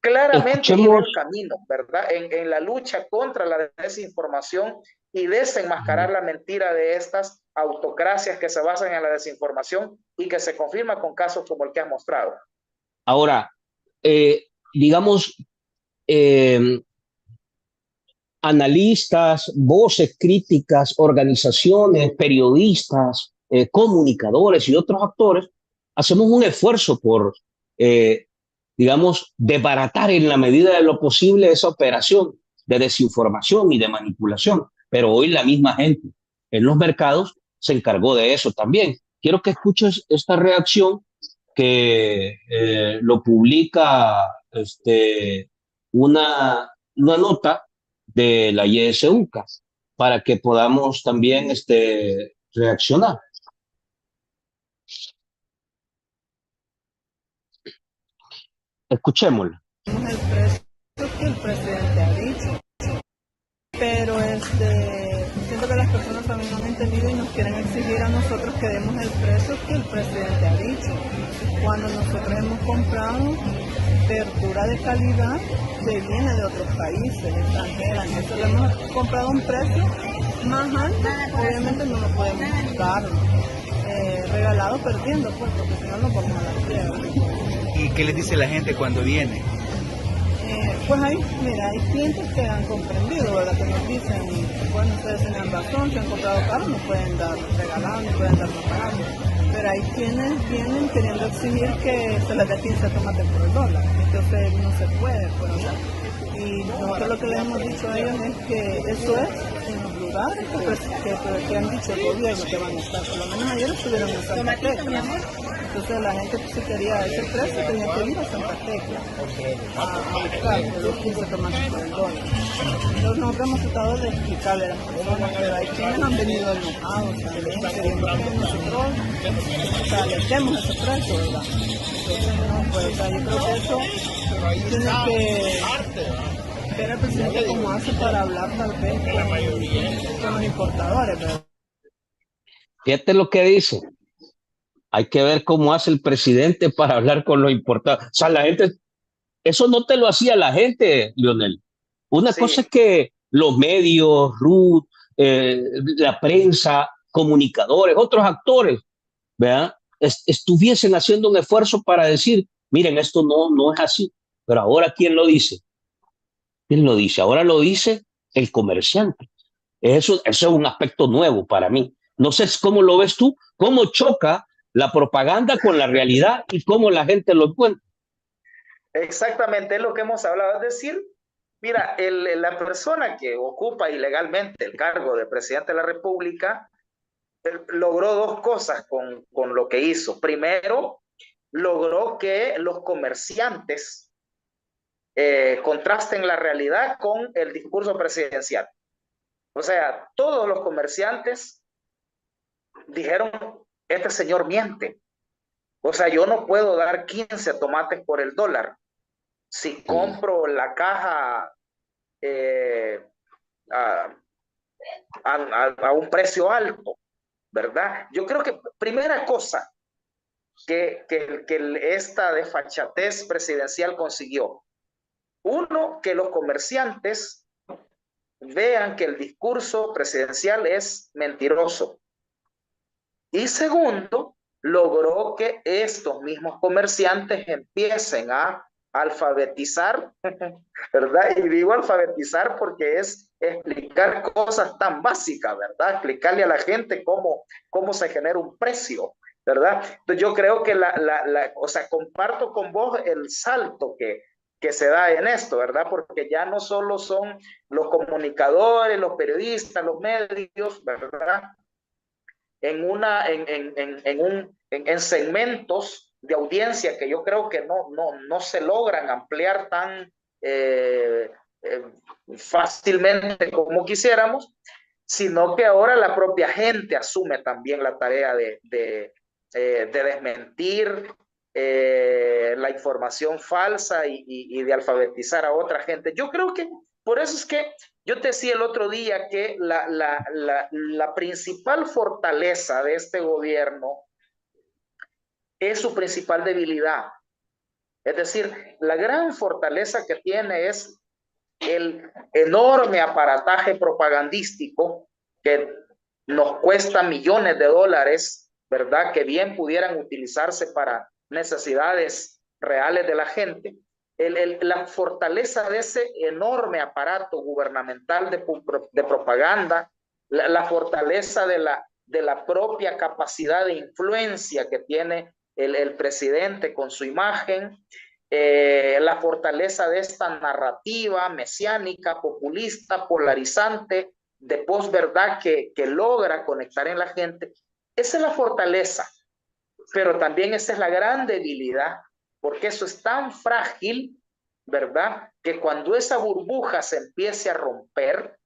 S2: Claramente ir
S1: Escuchemos.
S2: el camino, ¿verdad? En la lucha contra la desinformación y desenmascarar la mentira de estas autocracias que se basan en la desinformación y que se confirma con casos como el que has mostrado.
S1: Ahora, digamos, eh, analistas, voces críticas, organizaciones, periodistas, comunicadores y otros actores, hacemos un esfuerzo por, digamos, desbaratar en la medida de lo posible esa operación de desinformación y de manipulación. Pero hoy la misma gente en los mercados se encargó de eso también. Quiero que escuches esta reacción que lo publica una nota de la YSUCA para que podamos también reaccionar. Escuchémoslo.
S3: El precio que el presidente ha dicho, pero siento que las personas también no han entendido y nos quieren exigir a nosotros que demos el precio que el presidente ha dicho, cuando nosotros hemos comprado verdura de calidad que viene de otros países, extranjeras. Entonces le hemos comprado a un precio más alto, obviamente no lo podemos dar regalado perdiendo, pues, porque si no nos vamos a la quiebra.
S4: ¿Y qué les dice la gente cuando viene?
S3: Pues hay clientes que han comprendido, ¿verdad? Que nos dicen, bueno, ustedes tienen razón, si han comprado caro, no pueden dar regalado, no pueden dar más barato. Pero hay quienes vienen queriendo exigir que se les dé 15 tomates por el dólar. Entonces no se puede, pues, ¿verdad? Y nosotros lo que les hemos dicho a ellos es que eso es en los lugares que han dicho el gobierno que van a estar. Por lo menos ayer estuvieron en Santa Tecla. Entonces la gente que se quería ese precio tenía que ir a Santa Tecla a buscar los 15 tomates por el dólar. Entonces nosotros hemos tratado de explicarle a las personas, pero hay quienes han venido enojados también, queriendo que nosotros les demos ese precio, ¿verdad? Entonces no, pues, yo creo que eso tiene que ver el presidente cómo hace para hablar tal vez con los importadores, ¿verdad?
S1: Fíjate lo que dice. Hay que ver cómo hace el presidente para hablar con los importados. O sea, la gente, eso no te lo hacía la gente, Lionel. Una cosa es que los medios, Ruth, la prensa, comunicadores, otros actores, ¿verdad? Estuviesen haciendo un esfuerzo para decir, miren, esto no es así. Pero ahora, ¿quién lo dice? ¿Quién lo dice? Ahora lo dice el comerciante. Eso es un aspecto nuevo para mí. No sé cómo lo ves tú, cómo choca la propaganda con la realidad y cómo la gente lo encuentra.
S2: Exactamente, es lo que hemos hablado. Es decir, mira, la persona que ocupa ilegalmente el cargo de presidente de la República logró dos cosas con lo que hizo. Primero, logró que los comerciantes contrasten la realidad con el discurso presidencial. O sea, todos los comerciantes dijeron, este señor miente. O sea, yo no puedo dar 15 tomates por el dólar. Si compro la caja a un precio alto, ¿verdad? Yo creo que primera cosa que esta desfachatez presidencial consiguió, uno, que los comerciantes vean que el discurso presidencial es mentiroso. Y segundo, logró que estos mismos comerciantes empiecen a alfabetizar, ¿verdad? Y digo alfabetizar porque es explicar cosas tan básicas, ¿verdad? Explicarle a la gente cómo se genera un precio, ¿verdad? Entonces yo creo que o sea, comparto con vos el salto que se da en esto, ¿verdad? Porque ya no solo son los comunicadores, los periodistas, los medios, ¿verdad? En segmentos de audiencia que yo creo que no se logran ampliar tan fácilmente como quisiéramos, sino que ahora la propia gente asume también la tarea de desmentir la información falsa y de alfabetizar a otra gente. Yo creo que por eso es que yo te decía el otro día que la principal fortaleza de este gobierno es su principal debilidad. Es decir, la gran fortaleza que tiene es el enorme aparataje propagandístico que nos cuesta millones de dólares, ¿verdad? Que bien pudieran utilizarse para necesidades reales de la gente. La fortaleza de ese enorme aparato gubernamental de propaganda, la fortaleza de la propia capacidad de influencia que tiene el presidente con su imagen, la fortaleza de esta narrativa mesiánica, populista, polarizante, de posverdad que logra conectar en la gente. Esa es la fortaleza, pero también esa es la gran debilidad, porque eso es tan frágil, ¿verdad? Que cuando esa burbuja se empiece a romper,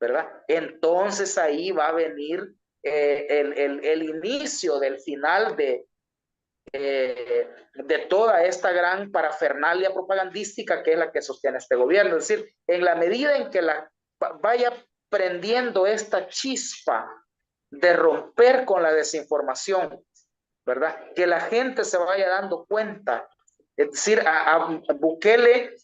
S2: ¿verdad? Entonces ahí va a venir el inicio del final de toda esta gran parafernalia propagandística que es la que sostiene este gobierno. Es decir, en la medida en que vaya prendiendo esta chispa de romper con la desinformación, ¿verdad? Que la gente se vaya dando cuenta. Es decir, a Bukele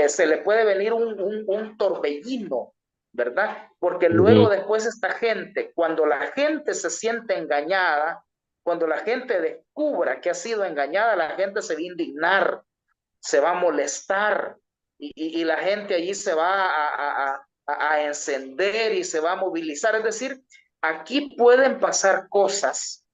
S2: se le puede venir un torbellino, ¿verdad? Porque luego después esta gente, cuando la gente se siente engañada, cuando la gente descubra que ha sido engañada, la gente se va a indignar, se va a molestar y la gente allí se va a encender y se va a movilizar. Es decir, aquí pueden pasar cosas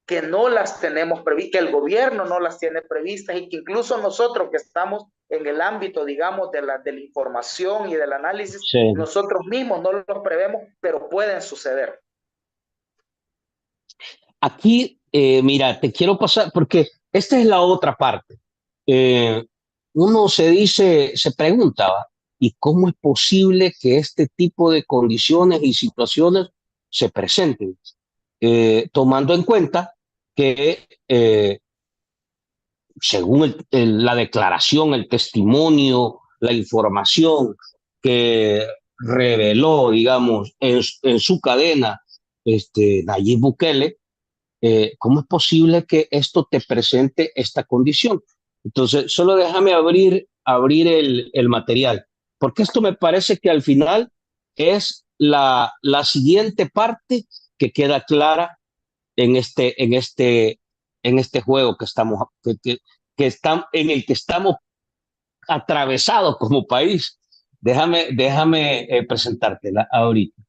S2: que no las tenemos previstas, que el gobierno no las tiene previstas y que incluso nosotros que estamos en el ámbito, digamos, de la información y del análisis, sí, nosotros mismos no los prevemos, pero pueden suceder.
S1: Aquí, mira, te quiero pasar, porque esta es la otra parte. Uno se preguntaba, ¿y cómo es posible que este tipo de condiciones y situaciones se presenten? Tomando en cuenta que según la declaración, el testimonio, la información que reveló, digamos, en su cadena Nayib Bukele, ¿cómo es posible que esto te presente esta condición? Entonces, solo déjame abrir el material, porque esto me parece que al final es la siguiente parte que queda clara en este juego en el que estamos atravesados como país. Déjame presentártela ahorita.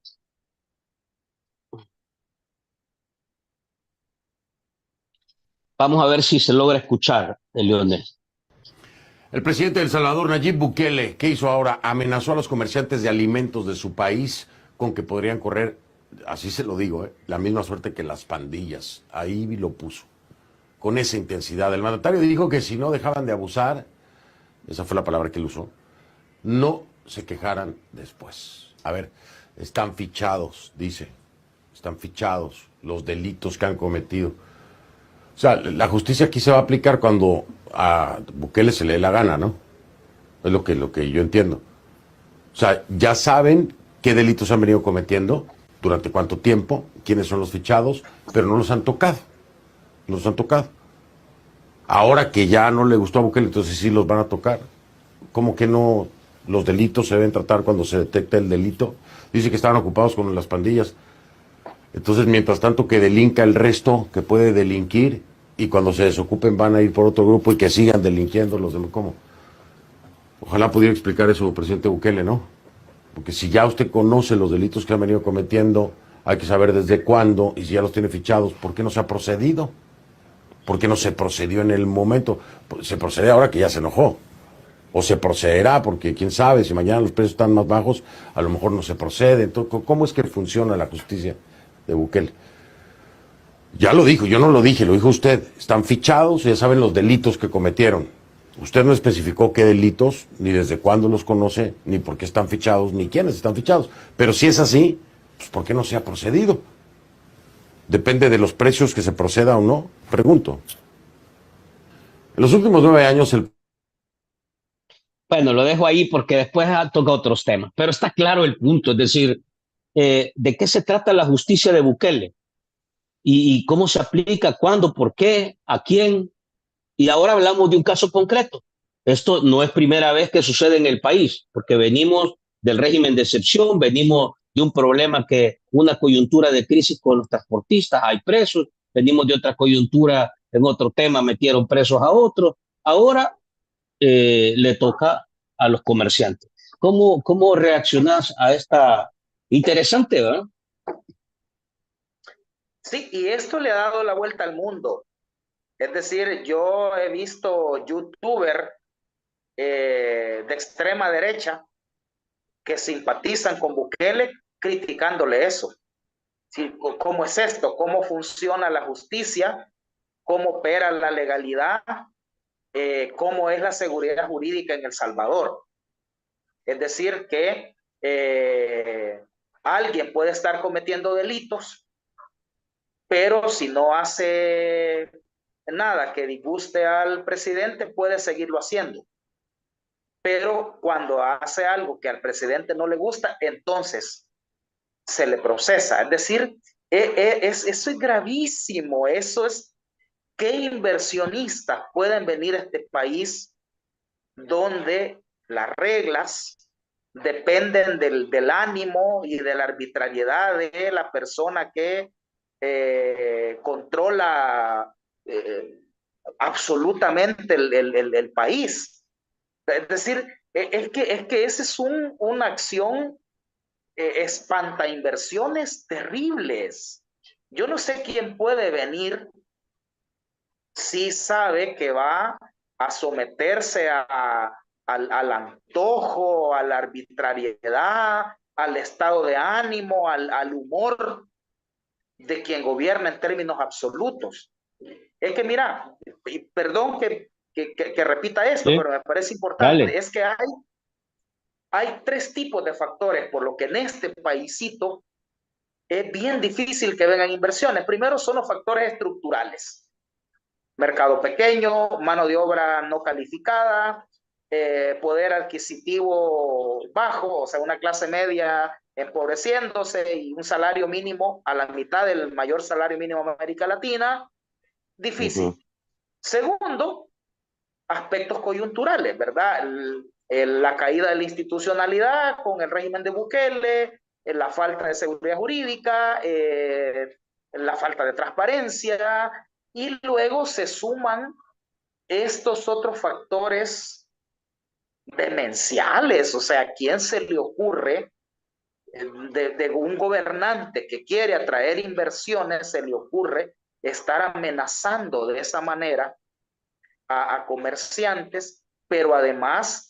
S1: Vamos a ver si se logra escuchar, Leonel.
S5: El presidente de El Salvador, Nayib Bukele, ¿qué hizo ahora? Amenazó a los comerciantes de alimentos de su país con que podrían correr, así se lo digo, la misma suerte que las pandillas. Ahí lo puso, con esa intensidad. El mandatario dijo que si no dejaban de abusar, esa fue la palabra que él usó, no se quejaran después. A ver, están fichados, dice, están fichados los delitos que han cometido. O sea, la justicia aquí se va a aplicar cuando a Bukele se le dé la gana, ¿no? Es lo que yo entiendo. O sea, ya saben qué delitos han venido cometiendo, durante cuánto tiempo, quiénes son los fichados, pero no los han tocado. No los han tocado. Ahora que ya no le gustó a Bukele, entonces sí los van a tocar. ¿Cómo que no los delitos se deben tratar cuando se detecta el delito. Dice que estaban ocupados con las pandillas. Entonces, mientras tanto que delinca el resto, que puede delinquir, y cuando se desocupen van a ir por otro grupo y que sigan delinquiendo los demás. ¿Cómo? Ojalá pudiera explicar eso, presidente Bukele, ¿no? Porque si ya usted conoce los delitos que han venido cometiendo, hay que saber desde cuándo, y si ya los tiene fichados, ¿por qué no se ha procedido? ¿Por qué no se procedió en el momento? Se procede ahora que ya se enojó. O se procederá, porque quién sabe, si mañana los precios están más bajos, a lo mejor no se procede. Entonces, ¿cómo es que funciona la justicia de Bukele? Ya lo dijo, yo no lo dije, lo dijo usted. Están fichados y ya saben los delitos que cometieron. Usted no especificó qué delitos, ni desde cuándo los conoce, ni por qué están fichados, ni quiénes están fichados. Pero si es así, pues ¿por qué no se ha procedido? Depende de los precios que se proceda o no, pregunto. En los últimos 9 años el...
S1: Bueno, lo dejo ahí porque después toca otros temas, pero está claro el punto, es decir, ¿de qué se trata la justicia de Bukele? Y cómo se aplica, cuándo, por qué, a quién. Y ahora hablamos de un caso concreto. Esto no es primera vez que sucede en el país, porque venimos del régimen de excepción, venimos de un problema una coyuntura de crisis con los transportistas, hay presos, venimos de otra coyuntura en otro tema, metieron presos a otros. Ahora le toca a los comerciantes. ¿Cómo reaccionás a esta interesante, ¿verdad?
S2: Sí, y esto le ha dado la vuelta al mundo. Es decir, yo he visto youtubers de extrema derecha que simpatizan con Bukele criticándole eso. Sí, ¿cómo es esto? ¿Cómo funciona la justicia? ¿Cómo opera la legalidad? ¿Cómo es la seguridad jurídica en El Salvador? Es decir, que alguien puede estar cometiendo delitos, pero si no hace nada que disguste al presidente, puede seguirlo haciendo. Pero cuando hace algo que al presidente no le gusta, entonces se le procesa. Es decir, eso es gravísimo. Eso es, ¿qué inversionistas pueden venir a este país donde las reglas dependen del ánimo y de la arbitrariedad de la persona que controla absolutamente el país? Es decir, es que esa es una acción espanta inversiones terribles. Yo no sé quién puede venir si sabe que va a someterse al antojo, a la arbitrariedad, al estado de ánimo, al humor de quien gobierna en términos absolutos. Es que mira, perdón que repita esto,
S1: Sí,
S2: pero me parece importante,
S1: dale.
S2: es que hay 3 tipos de factores por lo que en este paísito es bien difícil que vengan inversiones. Primero son los factores estructurales. Mercado pequeño, mano de obra no calificada, poder adquisitivo bajo, o sea, una clase media empobreciéndose y un salario mínimo a la mitad del mayor salario mínimo de América Latina, difícil. Segundo, aspectos coyunturales, ¿verdad? La caída de la institucionalidad con el régimen de Bukele, la falta de seguridad jurídica, la falta de transparencia, y luego se suman estos otros factores demenciales. O sea, ¿a quién se le ocurre de un gobernante que quiere atraer inversiones, se le ocurre estar amenazando de esa manera a comerciantes, pero además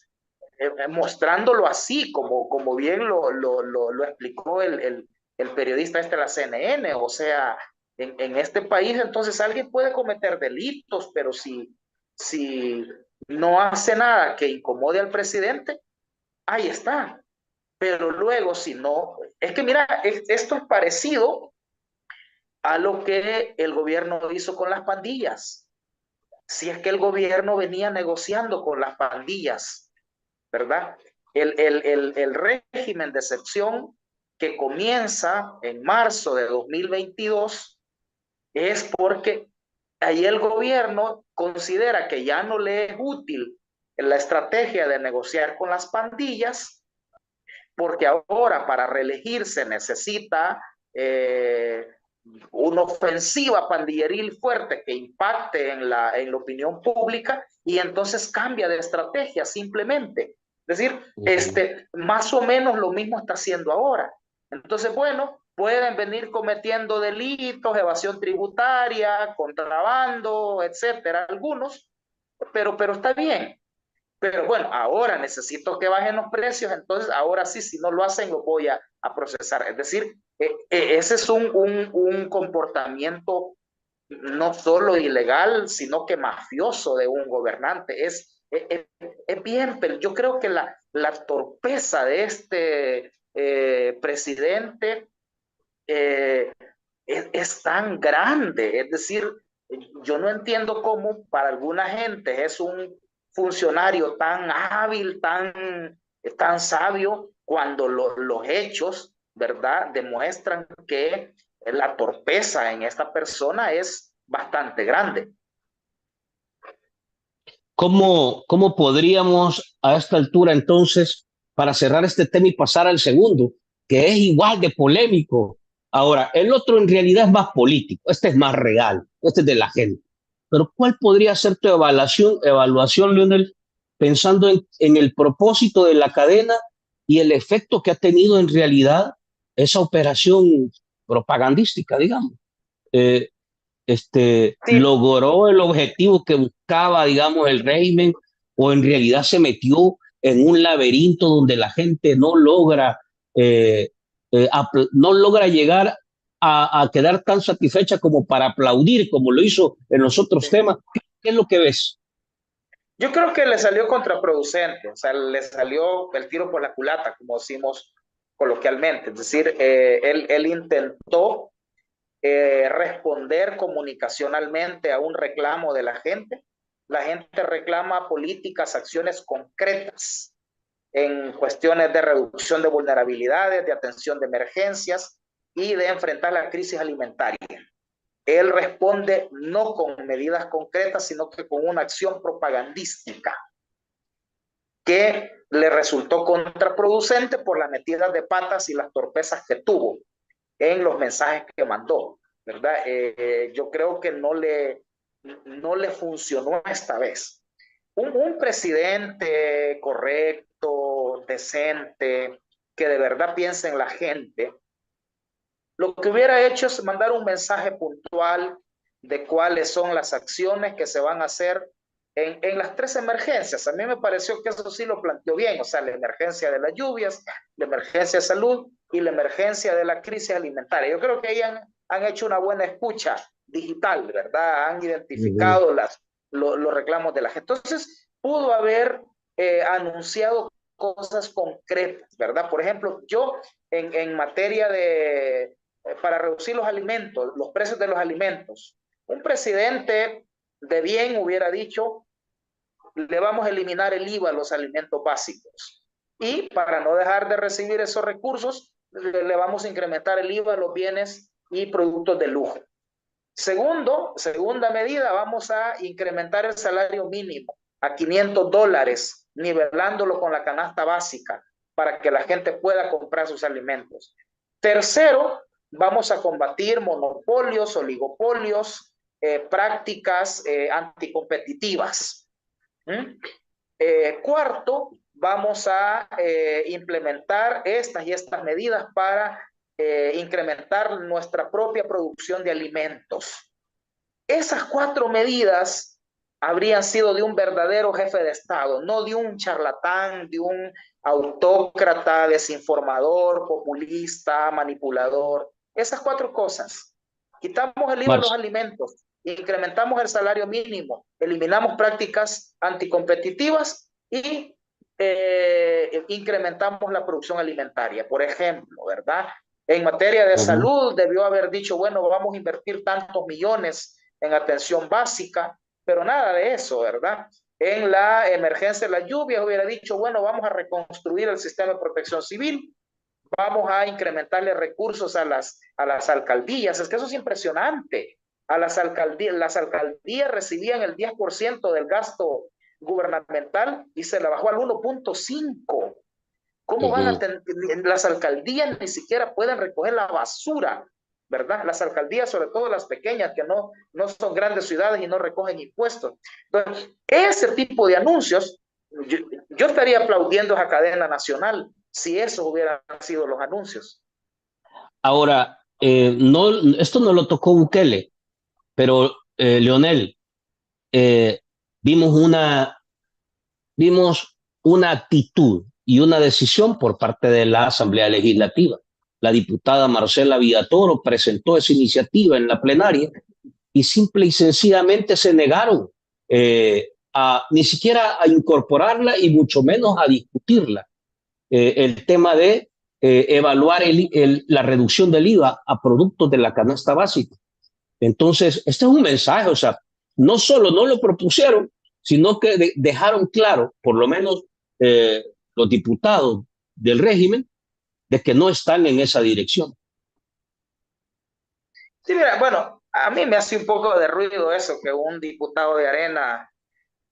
S2: mostrándolo así, como bien lo explicó el periodista de la CNN? O sea, en este país entonces alguien puede cometer delitos, pero si no hace nada que incomode al presidente, ahí está. Pero luego, si no, es que mira, esto es parecido a lo que el gobierno hizo con las pandillas. Si es que el gobierno venía negociando con las pandillas, ¿verdad? El régimen de excepción que comienza en marzo de 2022 es porque ahí el gobierno considera que ya no le es útil la estrategia de negociar con las pandillas, porque ahora para reelegirse necesita una ofensiva pandilleril fuerte que impacte en la opinión pública, y entonces cambia de estrategia simplemente. Es decir, más o menos lo mismo está haciendo ahora. Entonces, bueno, pueden venir cometiendo delitos, evasión tributaria, contrabando, etcétera, algunos, pero está bien. Pero bueno, ahora necesito que bajen los precios, entonces ahora sí, si no lo hacen, lo voy a procesar. Es decir, ese es un comportamiento no solo ilegal, sino que mafioso de un gobernante. Es bien, pero yo creo que la torpeza de este presidente es tan grande. Es decir, yo no entiendo cómo para alguna gente es un funcionario tan hábil, tan sabio, cuando los hechos, ¿verdad?, demuestran que la torpeza en esta persona es bastante grande.
S1: ¿Cómo podríamos a esta altura entonces, para cerrar este tema y pasar al segundo, que es igual de polémico? Ahora, el otro en realidad es más político, este es más real, este es de la gente. Pero ¿cuál podría ser tu evaluación, Leonel, pensando en el propósito de la cadena y el efecto que ha tenido en realidad esa operación propagandística, digamos? Eh,
S2: Sí,
S1: logró el objetivo que buscaba, digamos, el régimen, o en realidad se metió en un laberinto donde la gente no logra llegar a quedar tan satisfecha como para aplaudir, como lo hizo en los otros
S2: sí.
S1: temas. ¿Qué es lo que ves?
S2: Yo creo que le salió contraproducente, o sea, le salió el tiro por la culata, como decimos coloquialmente. Es decir, él intentó responder comunicacionalmente a un reclamo de la gente. La gente reclama políticas, acciones concretas en cuestiones de reducción de vulnerabilidades, de atención de emergencias y de enfrentar la crisis alimentaria. Él responde no con medidas concretas, sino que con una acción propagandística que le resultó contraproducente por las metidas de patas y las torpezas que tuvo en los mensajes que mandó, ¿verdad? Yo creo que no le funcionó esta vez. Un presidente correcto, decente, que de verdad piense en la gente, lo que hubiera hecho es mandar un mensaje puntual de cuáles son las acciones que se van a hacer en las tres emergencias. A mí me pareció que eso sí lo planteó bien, o sea, la emergencia de las lluvias, la emergencia de salud y la emergencia de la crisis alimentaria. Yo creo que ahí han hecho una buena escucha digital, ¿verdad? Han identificado los reclamos de la gente. Entonces, pudo haber anunciado cosas concretas, ¿verdad? Por ejemplo, yo en materia de para reducir los alimentos, los precios de los alimentos. Un presidente de bien hubiera dicho, le vamos a eliminar el IVA a los alimentos básicos. Y para no dejar de recibir esos recursos, le vamos a incrementar el IVA a los bienes y productos de lujo. Segunda medida, vamos a incrementar el salario mínimo a $500, nivelándolo con la canasta básica para que la gente pueda comprar sus alimentos. Tercero, vamos a combatir monopolios, oligopolios, prácticas anticompetitivas. Cuarto, vamos a implementar estas medidas para incrementar nuestra propia producción de alimentos. Esas 4 medidas habrían sido de un verdadero jefe de Estado, no de un charlatán, de un autócrata, desinformador, populista, manipulador. Esas 4 cosas. Quitamos el IVA a los alimentos, incrementamos el salario mínimo, eliminamos prácticas anticompetitivas y incrementamos la producción alimentaria, por ejemplo, ¿verdad? En materia de salud, debió haber dicho, bueno, vamos a invertir tantos millones en atención básica, pero nada de eso, ¿verdad? En la emergencia de las lluvias hubiera dicho, bueno, vamos a reconstruir el sistema de protección civil, vamos a incrementarle recursos a las alcaldías. Es que eso es impresionante. Las alcaldías recibían el 10% del gasto gubernamental y se la bajó al 1.5. ¿Cómo van a tener? Las alcaldías ni siquiera pueden recoger la basura, ¿verdad? Las alcaldías, sobre todo las pequeñas, que no son grandes ciudades y no recogen impuestos. Entonces, ese tipo de anuncios, yo estaría aplaudiendo a cadena nacional si esos hubieran sido los anuncios.
S1: Ahora, no, esto no lo tocó Bukele, pero Leonel, eh, vimos vimos una actitud y una decisión por parte de la Asamblea Legislativa. La diputada Marcela Villatoro presentó esa iniciativa en la plenaria y simple y sencillamente se negaron ni siquiera a incorporarla y mucho menos a discutirla. El tema de evaluar la reducción del IVA a productos de la canasta básica. Entonces, este es un mensaje, o sea, no solo no lo propusieron, sino que dejaron claro, por lo menos los diputados del régimen, de que no están en esa dirección.
S2: Sí, mira, bueno, a mí me hace un poco de ruido eso, que un diputado de Arena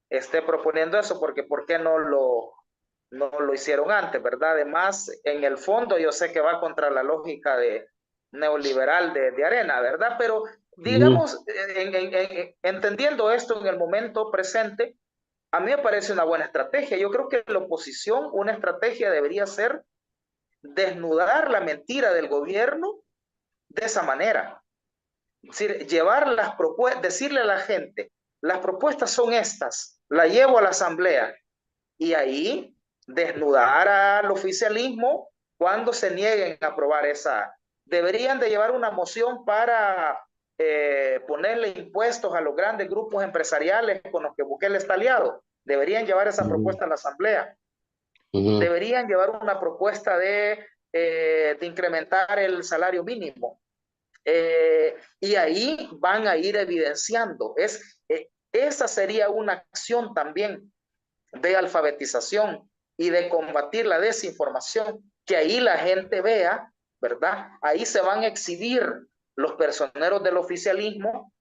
S2: esté proponiendo eso, porque ¿por qué no lo hicieron antes, verdad? Además, en el fondo yo sé que va contra la lógica neoliberal de Arena, ¿verdad? Pero digamos, entendiendo esto en el momento presente, a mí me parece una buena estrategia. Yo creo que la oposición, una estrategia debería ser desnudar la mentira del gobierno de esa manera. Es decir, llevar las propuestas, decirle a la gente, las propuestas son estas, la llevo a la asamblea y ahí desnudar al oficialismo cuando se nieguen a aprobar esa. Deberían de llevar una moción para ponerle impuestos a los grandes grupos empresariales con los que Bukele está aliado. Deberían llevar esa propuesta a la asamblea. Deberían llevar una propuesta de incrementar el salario mínimo. Y ahí van a ir evidenciando. Esa sería una acción también de alfabetización y de combatir la desinformación, que ahí la gente vea, ¿verdad? Ahí se van a exhibir los personeros del oficialismo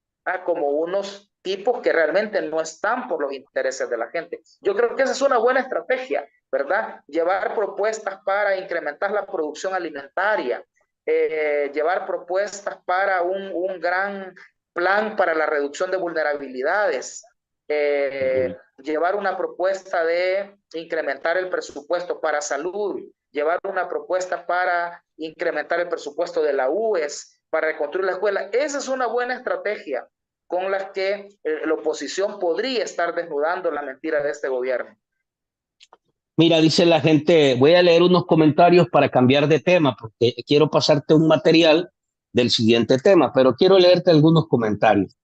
S2: como unos tipos que realmente no están por los intereses de la gente. Yo creo que esa es una buena estrategia, ¿verdad? Llevar propuestas para incrementar la producción alimentaria, llevar propuestas para un gran plan para la reducción de vulnerabilidades, llevar una propuesta de incrementar el presupuesto para salud, llevar una propuesta para incrementar el presupuesto de la UES, para reconstruir la escuela. Esa es una buena estrategia con la que la oposición podría estar desnudando la mentira de este gobierno.
S1: Mira, dice la gente, voy a leer unos comentarios para cambiar de tema, porque quiero pasarte un material del siguiente tema, pero quiero leerte algunos comentarios.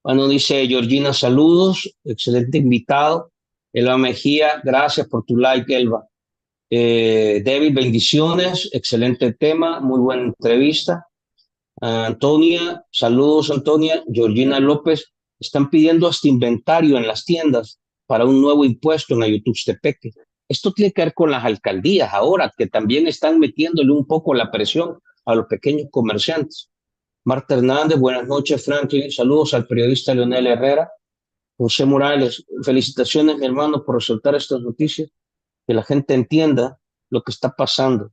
S1: Bueno, dice Georgina, saludos, excelente invitado. Elba Mejía, gracias por tu like, Elba. David, bendiciones, excelente tema, muy buena entrevista. Antonia, saludos, Antonia. Georgina López, están pidiendo hasta inventario en las tiendas para un nuevo impuesto en Ayutuxtepeque. Esto tiene que ver con las alcaldías ahora, que también están metiéndole un poco la presión a los pequeños comerciantes. Marta Hernández, buenas noches, Franklin. Saludos al periodista Leonel Herrera. José Morales, felicitaciones, mi hermano, por resaltar estas noticias, que la gente entienda lo que está pasando.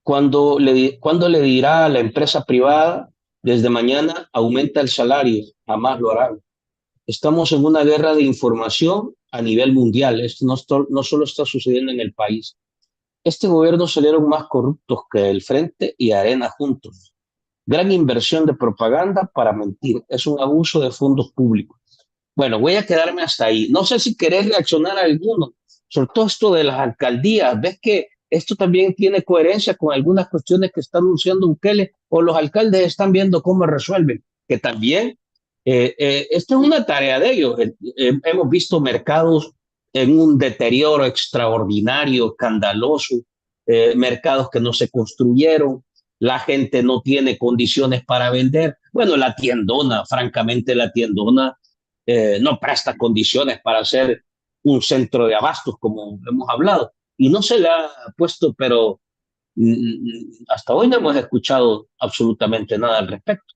S1: ¿Cuándo le dirá a la empresa privada, desde mañana aumenta el salario? Jamás lo harán. Estamos en una guerra de información a nivel mundial. Esto no solo está sucediendo en el país. Este gobierno salieron más corruptos que el Frente y Arena juntos. Gran inversión de propaganda para mentir. Es un abuso de fondos públicos. Bueno, voy a quedarme hasta ahí. No sé si querés reaccionar a alguno, sobre todo esto de las alcaldías. ¿Ves que esto también tiene coherencia con algunas cuestiones que está anunciando Bukele o los alcaldes están viendo cómo resuelven? Que también, esta es una tarea de ellos. Hemos visto mercados en un deterioro extraordinario, escandaloso, mercados que no se construyeron, la gente no tiene condiciones para vender. Bueno, la tiendona, francamente, la tiendona no presta condiciones para ser un centro de abastos, como hemos hablado. Y no se le ha puesto, pero hasta hoy no hemos escuchado absolutamente nada al respecto.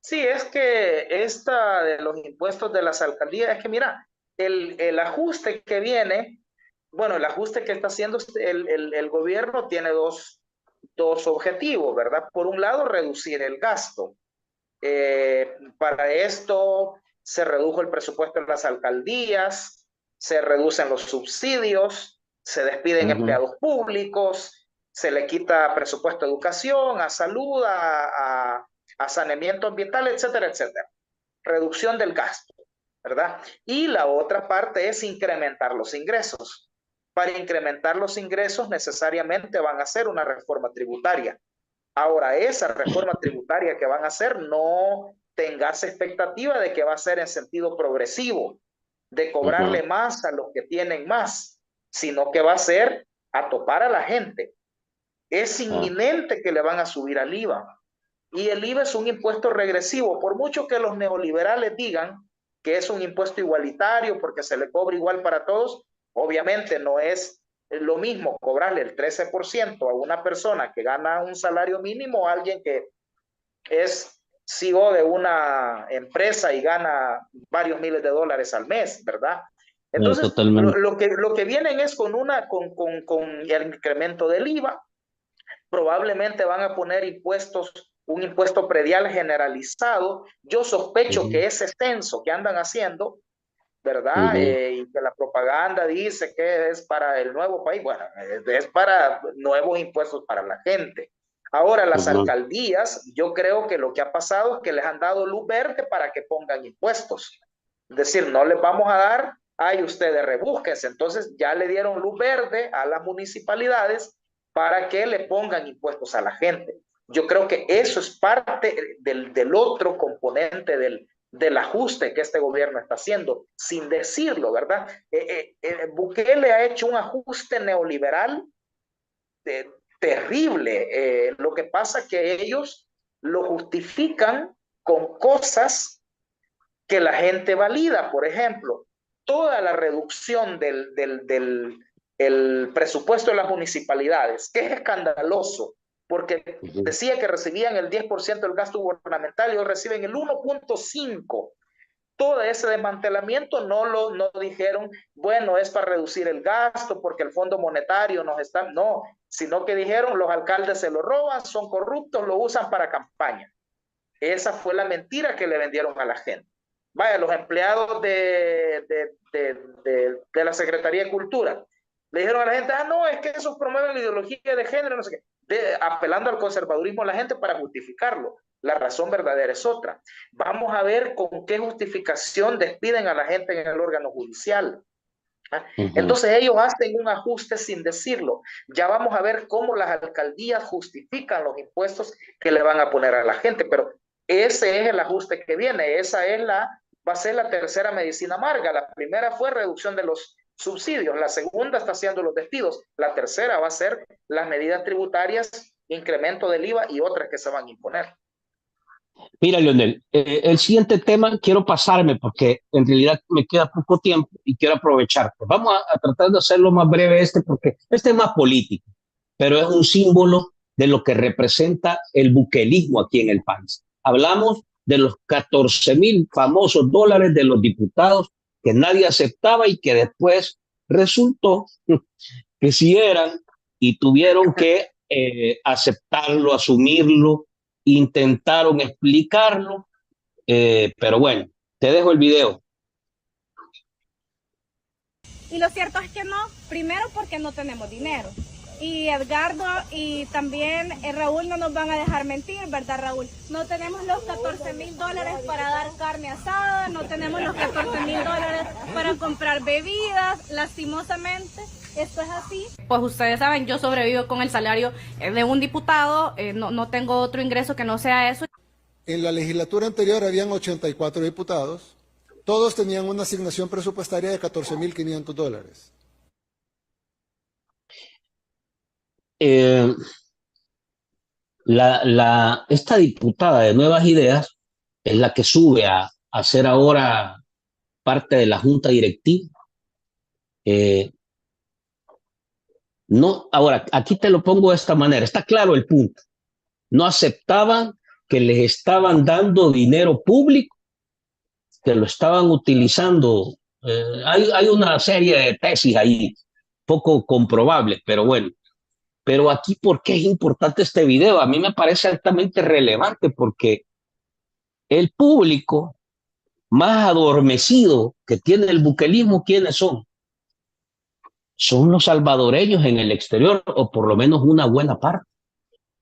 S2: Sí, es que esta de los impuestos de las alcaldías, es que mira, el ajuste que viene, bueno, el ajuste que está haciendo el gobierno tiene dos objetivos, ¿verdad? Por un lado, reducir el gasto. Para esto se redujo el presupuesto en las alcaldías, se reducen los subsidios, se despiden empleados públicos, se le quita presupuesto a educación, a salud, a saneamiento ambiental, etcétera, etcétera. Reducción del gasto, ¿verdad? Y la otra parte es incrementar los ingresos. Para incrementar los ingresos necesariamente van a hacer una reforma tributaria. Ahora, esa reforma tributaria que van a hacer, no tengas expectativa de que va a ser en sentido progresivo, de cobrarle más a los que tienen más, sino que va a ser a topar a la gente. Es inminente que le van a subir al IVA. Y el IVA es un impuesto regresivo. Por mucho que los neoliberales digan que es un impuesto igualitario porque se le cobra igual para todos, obviamente no es lo mismo cobrarle el 13% a una persona que gana un salario mínimo a alguien que es CEO de una empresa y gana varios miles de dólares al mes, ¿verdad? Entonces, lo que vienen es con el incremento del IVA. Probablemente van a poner un impuesto predial generalizado. Yo sospecho que ese censo que andan haciendo, ¿verdad? Y que la propaganda dice que es para el nuevo país, bueno, es para nuevos impuestos para la gente. Ahora, las alcaldías, yo creo que lo que ha pasado es que les han dado luz verde para que pongan impuestos. Es decir, no les vamos a dar, ay, ustedes rebúsquense. Entonces ya le dieron luz verde a las municipalidades para que le pongan impuestos a la gente. Yo creo que eso es parte del otro componente del ajuste que este gobierno está haciendo, sin decirlo, ¿verdad? Bukele ha hecho un ajuste neoliberal terrible. Lo que pasa es que ellos lo justifican con cosas que la gente valida. Por ejemplo, toda la reducción el presupuesto de las municipalidades, que es escandaloso, porque decía que recibían el 10% del gasto gubernamental y hoy reciben el 1.5%. Todo ese desmantelamiento no dijeron, bueno, es para reducir el gasto porque el Fondo Monetario nos está, no, sino que dijeron los alcaldes se lo roban, son corruptos, lo usan para campaña. Esa fue la mentira que le vendieron a la gente. Vaya, los empleados de la Secretaría de Cultura le dijeron a la gente, no, es que esos promueven la ideología de género, no sé qué, apelando al conservadurismo a la gente para justificarlo. La razón verdadera es otra. Vamos a ver con qué justificación despiden a la gente en el órgano judicial. Entonces ellos hacen un ajuste sin decirlo. Ya vamos a ver cómo las alcaldías justifican los impuestos que le van a poner a la gente, pero ese es el ajuste que viene. Va a ser la tercera medicina amarga. La primera fue reducción de los subsidios, la segunda está haciendo los despidos, la tercera va a ser las medidas tributarias, incremento del IVA y otras que se van a imponer.
S1: Mira, Leonel, el siguiente tema quiero pasarme porque en realidad me queda poco tiempo y quiero aprovechar. Vamos a tratar de hacerlo más breve porque este es más político, pero es un símbolo de lo que representa el buquelismo aquí en el país. Hablamos de los 14,000 famosos dólares de los diputados que nadie aceptaba y que después resultó que sí eran y tuvieron que aceptarlo, asumirlo, intentaron explicarlo, pero bueno, te dejo el video.
S6: Y lo cierto es que no, primero porque no tenemos dinero. Y Edgardo y también Raúl no nos van a dejar mentir, ¿verdad, Raúl? No tenemos los 14,000 dólares para dar carne asada, no tenemos los 14,000 dólares para comprar bebidas, lastimosamente. Esto es así. Pues ustedes saben, yo sobrevivo con el salario de un diputado, no tengo otro ingreso que no sea eso.
S7: En la legislatura anterior habían 84 diputados, todos tenían una asignación presupuestaria de 14,500 dólares.
S1: Esta diputada de Nuevas Ideas es la que sube a ser ahora parte de la junta directiva. No, ahora, aquí te lo pongo de esta manera, está claro el punto. No aceptaban que les estaban dando dinero público, que lo estaban utilizando. Hay una serie de tesis ahí, poco comprobables, pero bueno. Pero aquí, ¿por qué es importante este video? A mí me parece altamente relevante porque el público más adormecido que tiene el buquelismo, ¿quiénes son? Son los salvadoreños en el exterior, o por lo menos una buena parte.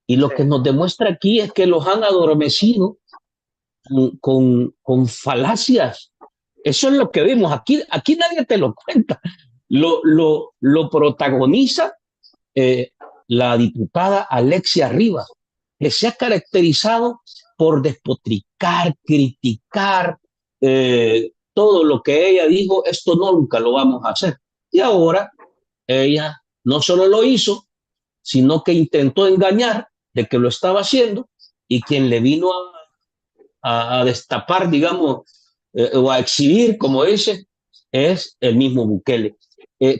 S1: Y lo que nos demuestra aquí es que los han adormecido con falacias. Eso es lo que vimos. Aquí nadie te lo cuenta. Lo protagoniza la diputada Alexia Rivas, que se ha caracterizado por despotricar, criticar todo lo que ella dijo, esto nunca lo vamos a hacer. Y ahora ella no solo lo hizo, sino que intentó engañar de que lo estaba haciendo, y quien le vino a destapar, digamos, o a exhibir, como dice, es el mismo Bukele.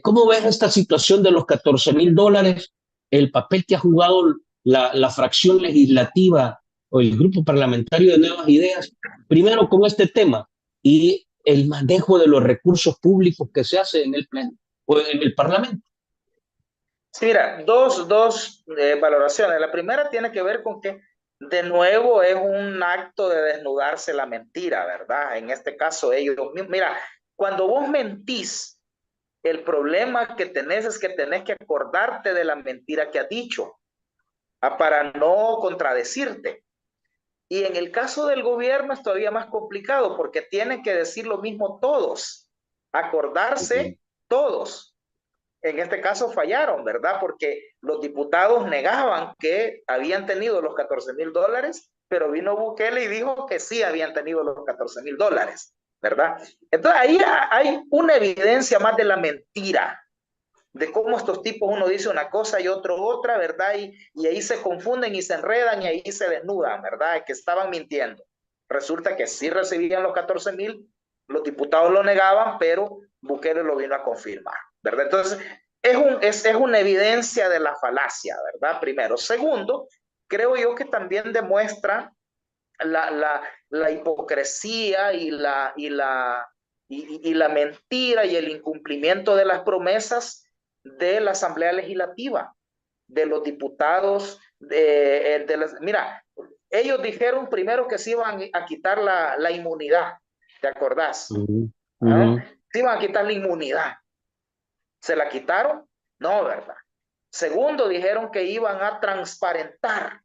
S1: ¿Cómo ves esta situación de los $14,000? El papel que ha jugado la fracción legislativa o el grupo parlamentario de Nuevas Ideas, primero con este tema, y el manejo de los recursos públicos que se hace en el Pleno o en el Parlamento.
S2: Sí, mira, dos valoraciones. La primera tiene que ver con que, de nuevo, es un acto de desnudarse la mentira, ¿verdad? En este caso, ellos mismos. Mira, cuando vos mentís, el problema que tenés es que tenés que acordarte de la mentira que has dicho para no contradecirte. Y en el caso del gobierno es todavía más complicado porque tienen que decir lo mismo todos, acordarse todos. En este caso fallaron, ¿verdad? Porque los diputados negaban que habían tenido los $14,000, pero vino Bukele y dijo que sí habían tenido los $14,000, ¿verdad? Entonces ahí hay una evidencia más de la mentira, de cómo estos tipos, uno dice una cosa y otro otra, ¿verdad? Y ahí se confunden y se enredan y ahí se desnudan, ¿verdad? Que estaban mintiendo. Resulta que sí recibían los 14,000, los diputados lo negaban, pero Bukele lo vino a confirmar, ¿verdad? Entonces, es una evidencia de la falacia, ¿verdad? Primero. Segundo, creo yo que también demuestra la hipocresía y la mentira y el incumplimiento de las promesas de la Asamblea Legislativa, de los diputados. Mira, ellos dijeron primero que se iban a quitar la inmunidad, ¿te acordás? Se iban a quitar la inmunidad. ¿Se la quitaron? No, ¿verdad? Segundo, dijeron que iban a transparentar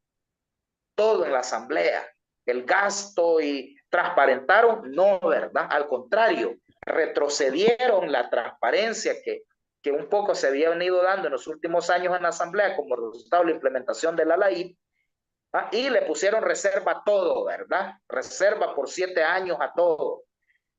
S2: todo en la Asamblea, el gasto, y transparentaron, no, ¿verdad? Al contrario, retrocedieron la transparencia que un poco se había venido dando en los últimos años en la Asamblea como resultado de la implementación de la LAIP, y le pusieron reserva a todo, ¿verdad? Reserva por 7 años a todo.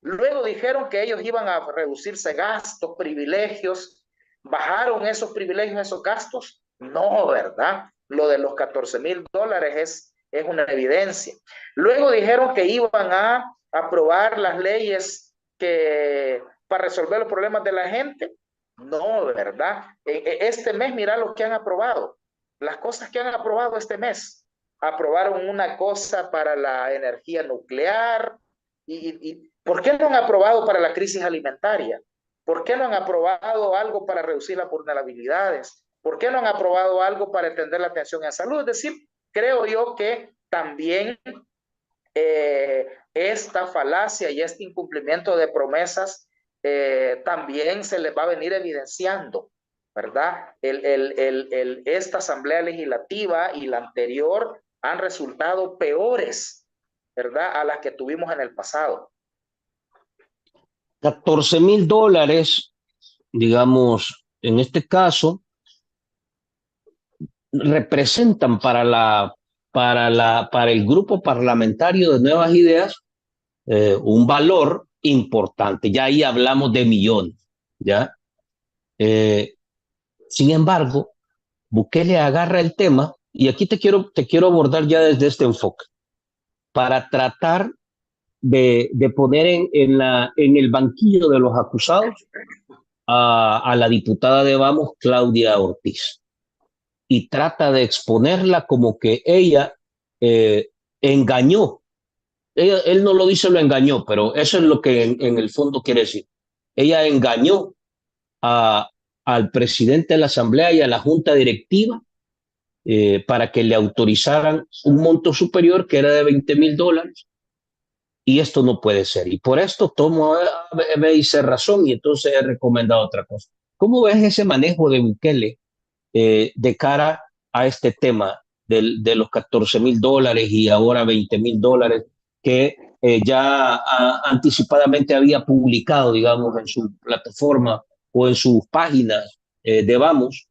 S2: Luego dijeron que ellos iban a reducirse gastos, privilegios. ¿Bajaron esos privilegios, esos gastos? No, ¿verdad? Lo de los $14,000 es una evidencia. Luego dijeron que iban a aprobar las leyes para resolver los problemas de la gente. No, ¿verdad? Este mes, mira lo que han aprobado. Las cosas que han aprobado este mes. Aprobaron una cosa para la energía nuclear. ¿Y por qué no han aprobado para la crisis alimentaria? ¿Por qué no han aprobado algo para reducir las vulnerabilidades? ¿Por qué no han aprobado algo para atender la atención en salud? Es decir, creo yo que también esta falacia y este incumplimiento de promesas también se les va a venir evidenciando, ¿verdad? Esta Asamblea Legislativa y la anterior han resultado peores, ¿verdad? A las que tuvimos en el pasado.
S1: $14,000, digamos, en este caso, representan para el grupo parlamentario de Nuevas Ideas un valor importante. Ya ahí hablamos de millones, ¿ya? Sin embargo, Bukele agarra el tema, y aquí te quiero abordar ya desde este enfoque, para tratar de poner en el banquillo de los acusados a la diputada de Vamos, Claudia Ortiz, y trata de exponerla como que ella engañó. Él no lo dice, lo engañó, pero eso es lo que en el fondo quiere decir. Ella engañó a, al presidente de la Asamblea y a la Junta Directiva para que le autorizaran un monto superior que era de $20,000, y esto no puede ser. Y por esto tomo A, B y C razón, y entonces he recomendado otra cosa. ¿Cómo ves ese manejo de Bukele de cara a este tema de los $14,000 y ahora $20,000 que ya anticipadamente había publicado, digamos, en su plataforma o en sus páginas de Vamos,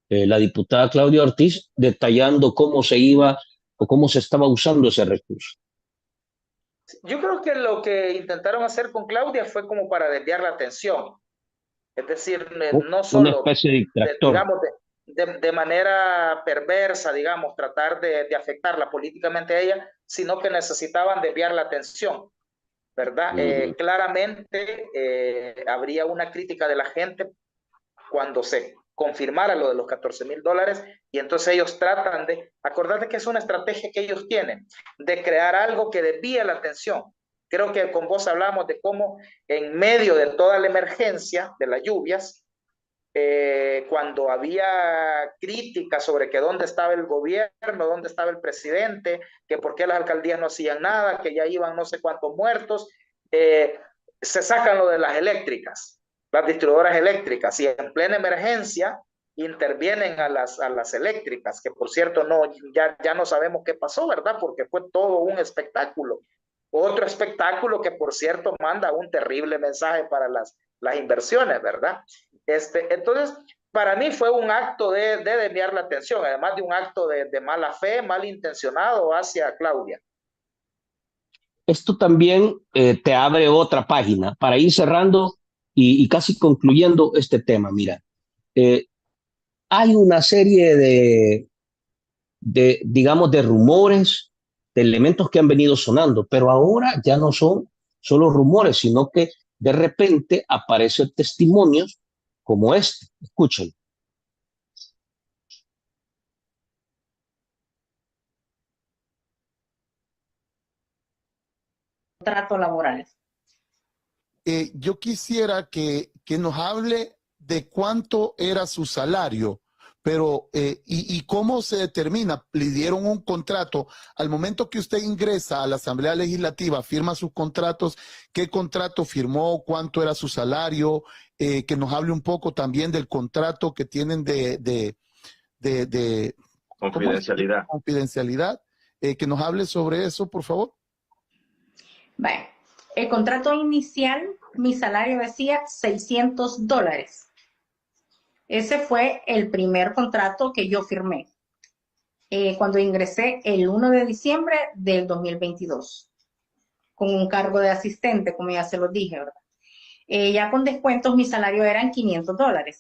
S1: la diputada Claudia Ortiz, detallando cómo se iba o cómo se estaba usando ese recurso?
S2: Yo creo que lo que intentaron hacer con Claudia fue como para desviar la atención. Es decir, no
S1: Una
S2: solo,
S1: especie de distractor.
S2: digamos, de manera perversa, digamos, tratar de afectarla políticamente a ella, sino que necesitaban desviar la atención, ¿verdad? Claramente habría una crítica de la gente cuando se confirmara lo de los $14,000, y entonces ellos tratan de, acordate que es una estrategia que ellos tienen, de crear algo que desvíe la atención. Creo que con vos hablamos de cómo en medio de toda la emergencia de las lluvias, cuando había críticas sobre que dónde estaba el gobierno, dónde estaba el presidente, que por qué las alcaldías no hacían nada, que ya iban no sé cuántos muertos, se sacan lo de las eléctricas, las distribuidoras eléctricas, y en plena emergencia intervienen a las eléctricas, que por cierto ya no sabemos qué pasó, ¿verdad? Porque fue todo un espectáculo. Otro espectáculo que por cierto manda un terrible mensaje para las inversiones, ¿verdad? Entonces, para mí fue un acto de desviar la atención, además de un acto de mala fe, malintencionado hacia Claudia.
S1: Esto también te abre otra página para ir cerrando y casi concluyendo este tema. Mira, hay una serie digamos, de rumores, de elementos que han venido sonando, pero ahora ya no son solo rumores, sino que de repente aparecen testimonios como este. Escuchen.
S8: Contratos laborales.
S9: Yo quisiera que nos hable de cuánto era su salario, pero y cómo se determina. Le dieron un contrato. Al momento que usted ingresa a la Asamblea Legislativa, firma sus contratos, ¿qué contrato firmó? ¿Cuánto era su salario? Que nos hable un poco también del contrato que tienen de
S10: confidencialidad.
S9: Confidencialidad. Que nos hable sobre eso, por favor.
S8: Bueno, el contrato inicial, mi salario decía $600. Ese fue el primer contrato que yo firmé cuando ingresé el 1 de diciembre del 2022, con un cargo de asistente, como ya se lo dije, ¿verdad? Ya con descuentos mi salario eran $500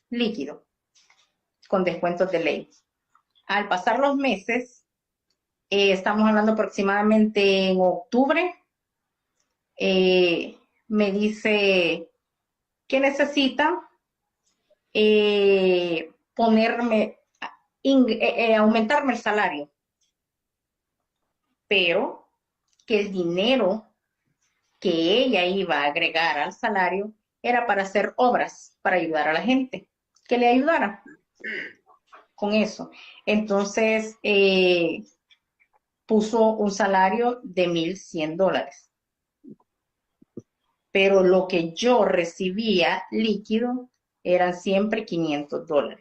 S8: líquido, con descuentos de ley. Al pasar los meses, estamos hablando aproximadamente en octubre, me dice que necesita aumentarme el salario, pero que el dinero que ella iba a agregar al salario era para hacer obras, para ayudar a la gente, que le ayudara con eso. Entonces, puso un salario de $1,100. Pero lo que yo recibía líquido eran siempre $500.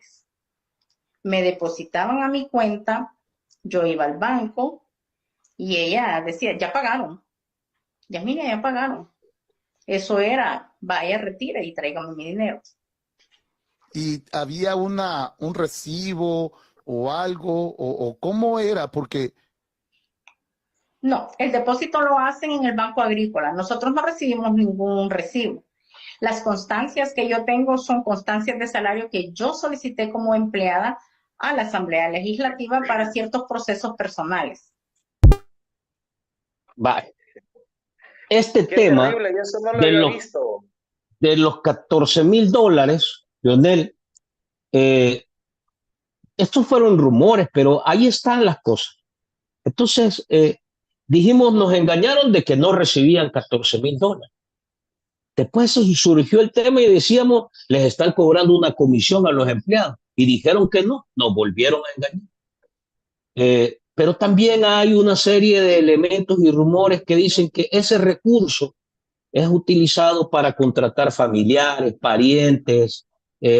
S8: Me depositaban a mi cuenta, yo iba al banco y ella decía, ya pagaron. Yasmina, ya pagaron. Eso era, vaya, retire y tráigame mi dinero.
S9: ¿Y había un recibo o algo? ¿O cómo era? Porque...
S8: No, el depósito lo hacen en el Banco Agrícola. Nosotros no recibimos ningún recibo. Las constancias que yo tengo son constancias de salario que yo solicité como empleada a la Asamblea Legislativa para ciertos procesos personales.
S1: Vale. Este tema
S2: terrible, yo eso no lo había visto.
S1: De los $14,000, Leonel, estos fueron rumores, pero ahí están las cosas. Entonces, dijimos, nos engañaron de que no recibían $14,000. Después surgió el tema y decíamos, les están cobrando una comisión a los empleados. Y dijeron que no, nos volvieron a engañar. Pero también hay una serie de elementos y rumores que dicen que ese recurso es utilizado para contratar familiares, parientes,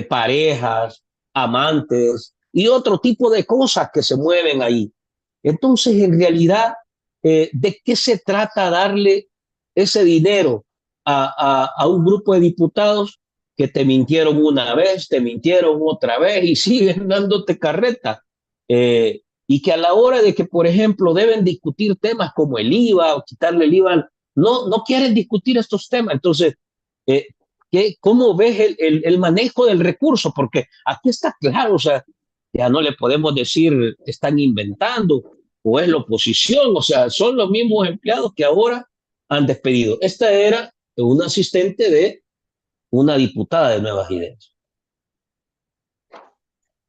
S1: parejas, amantes y otro tipo de cosas que se mueven ahí. Entonces, en realidad, ¿de qué se trata darle ese dinero a un grupo de diputados que te mintieron una vez, te mintieron otra vez y siguen dándote carreta? Y que a la hora de que, por ejemplo, deben discutir temas como el IVA o quitarle el IVA, no quieren discutir estos temas. Entonces, ¿cómo ves el manejo del recurso? Porque aquí está claro, o sea, ya no le podemos decir están inventando o es la oposición, o sea, son los mismos empleados que ahora han despedido. Esta era un asistente de una diputada de Nuevas Ideas.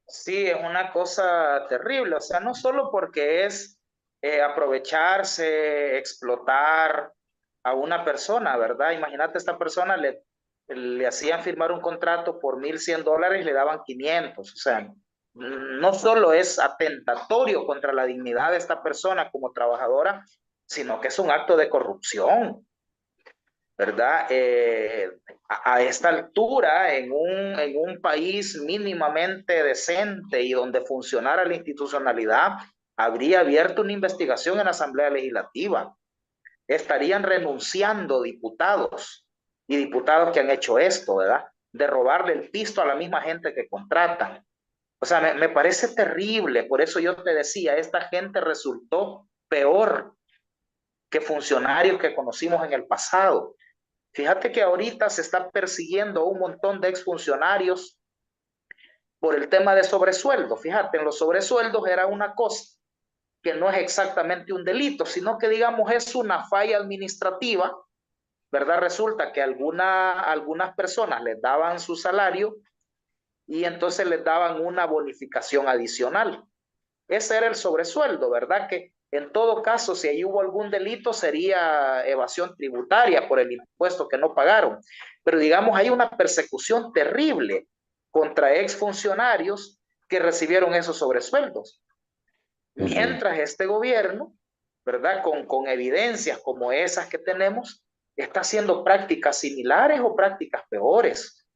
S2: Sí, es una cosa terrible, o sea, no solo porque es aprovecharse, explotar a una persona, ¿verdad? Imagínate, esta persona le hacían firmar un contrato por $1,100 y le daban 500, o sea, no solo es atentatorio contra la dignidad de esta persona como trabajadora, sino que es un acto de corrupción, ¿verdad? A esta altura, en un país mínimamente decente y donde funcionara la institucionalidad, habría abierto una investigación en la Asamblea Legislativa. Estarían renunciando diputados y diputados que han hecho esto, ¿verdad? De robarle el pisto a la misma gente que contratan. O sea, me parece terrible. Por eso yo te decía, esta gente resultó peor que funcionarios que conocimos en el pasado. Fíjate que ahorita se está persiguiendo a un montón de exfuncionarios por el tema de sobresueldo. Fíjate, en los sobresueldos era una cosa que no es exactamente un delito, sino que digamos es una falla administrativa, ¿verdad? Resulta que algunas personas les daban su salario y entonces les daban una bonificación adicional. Ese era el sobresueldo, ¿verdad? Que en todo caso, si ahí hubo algún delito, sería evasión tributaria por el impuesto que no pagaron. Pero digamos, hay una persecución terrible contra exfuncionarios que recibieron esos sobresueldos. Mientras este gobierno, ¿verdad? Con evidencias como esas que tenemos, está haciendo prácticas similares o prácticas peores.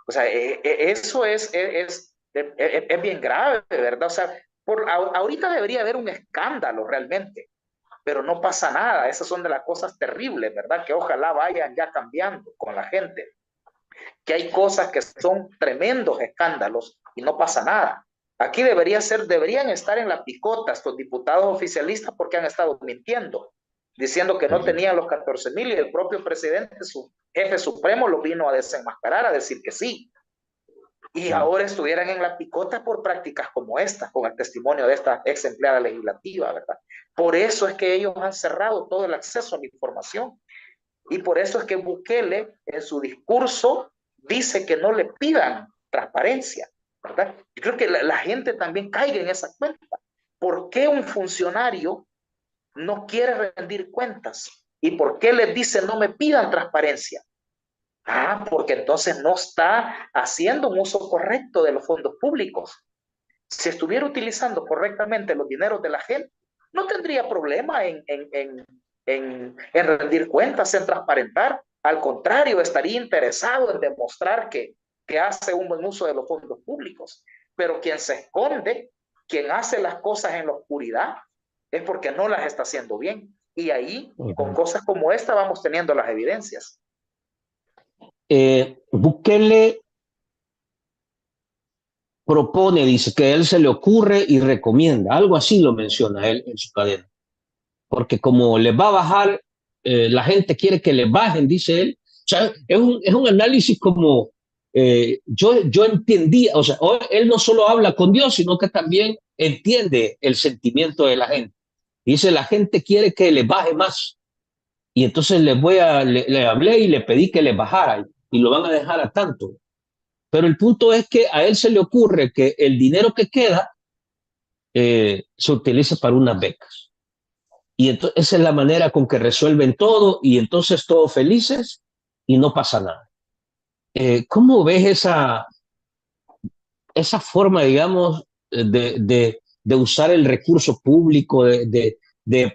S2: O sea, eso es bien grave, ¿verdad? O sea, ahorita debería haber un escándalo realmente, pero no pasa nada. Esas son de las cosas terribles, ¿verdad? Que ojalá vayan ya cambiando con la gente. Que hay cosas que son tremendos escándalos y no pasa nada. Aquí deberían estar en la picota estos diputados oficialistas porque han estado mintiendo, diciendo que no tenían los 14,000 y el propio presidente, su jefe supremo, lo vino a desenmascarar, a decir que sí. Y ahora estuvieran en la picota por prácticas como esta, con el testimonio de esta ex empleada legislativa, ¿verdad? Por eso es que ellos han cerrado todo el acceso a la información. Y por eso es que Bukele, en su discurso, dice que no le pidan transparencia, ¿verdad? Yo creo que la gente también caiga en esa cuenta. ¿Por qué un funcionario no quiere rendir cuentas? ¿Y por qué les dice no me pidan transparencia? Porque entonces no está haciendo un uso correcto de los fondos públicos. Si estuviera utilizando correctamente los dineros de la gente, no tendría problema en rendir cuentas, en transparentar. Al contrario, estaría interesado en demostrar que hace un buen uso de los fondos públicos. Pero quien se esconde, quien hace las cosas en la oscuridad, es porque no las está haciendo bien. Y ahí, con cosas como esta, vamos teniendo las evidencias.
S1: Bukele propone, dice que a él se le ocurre y recomienda, algo así lo menciona él en su cadena, porque como les va a bajar, la gente quiere que le bajen, dice él. O sea, es un análisis como yo entendía, o sea, él no solo habla con Dios, sino que también entiende el sentimiento de la gente. Dice, la gente quiere que le baje más. Y entonces le hablé y le pedí que le bajara y lo van a dejar a tanto. Pero el punto es que a él se le ocurre que el dinero que queda se utiliza para unas becas. Y entonces esa es la manera con que resuelven todo y entonces todos felices y no pasa nada. ¿Cómo ves esa forma, digamos, de usar el recurso público, de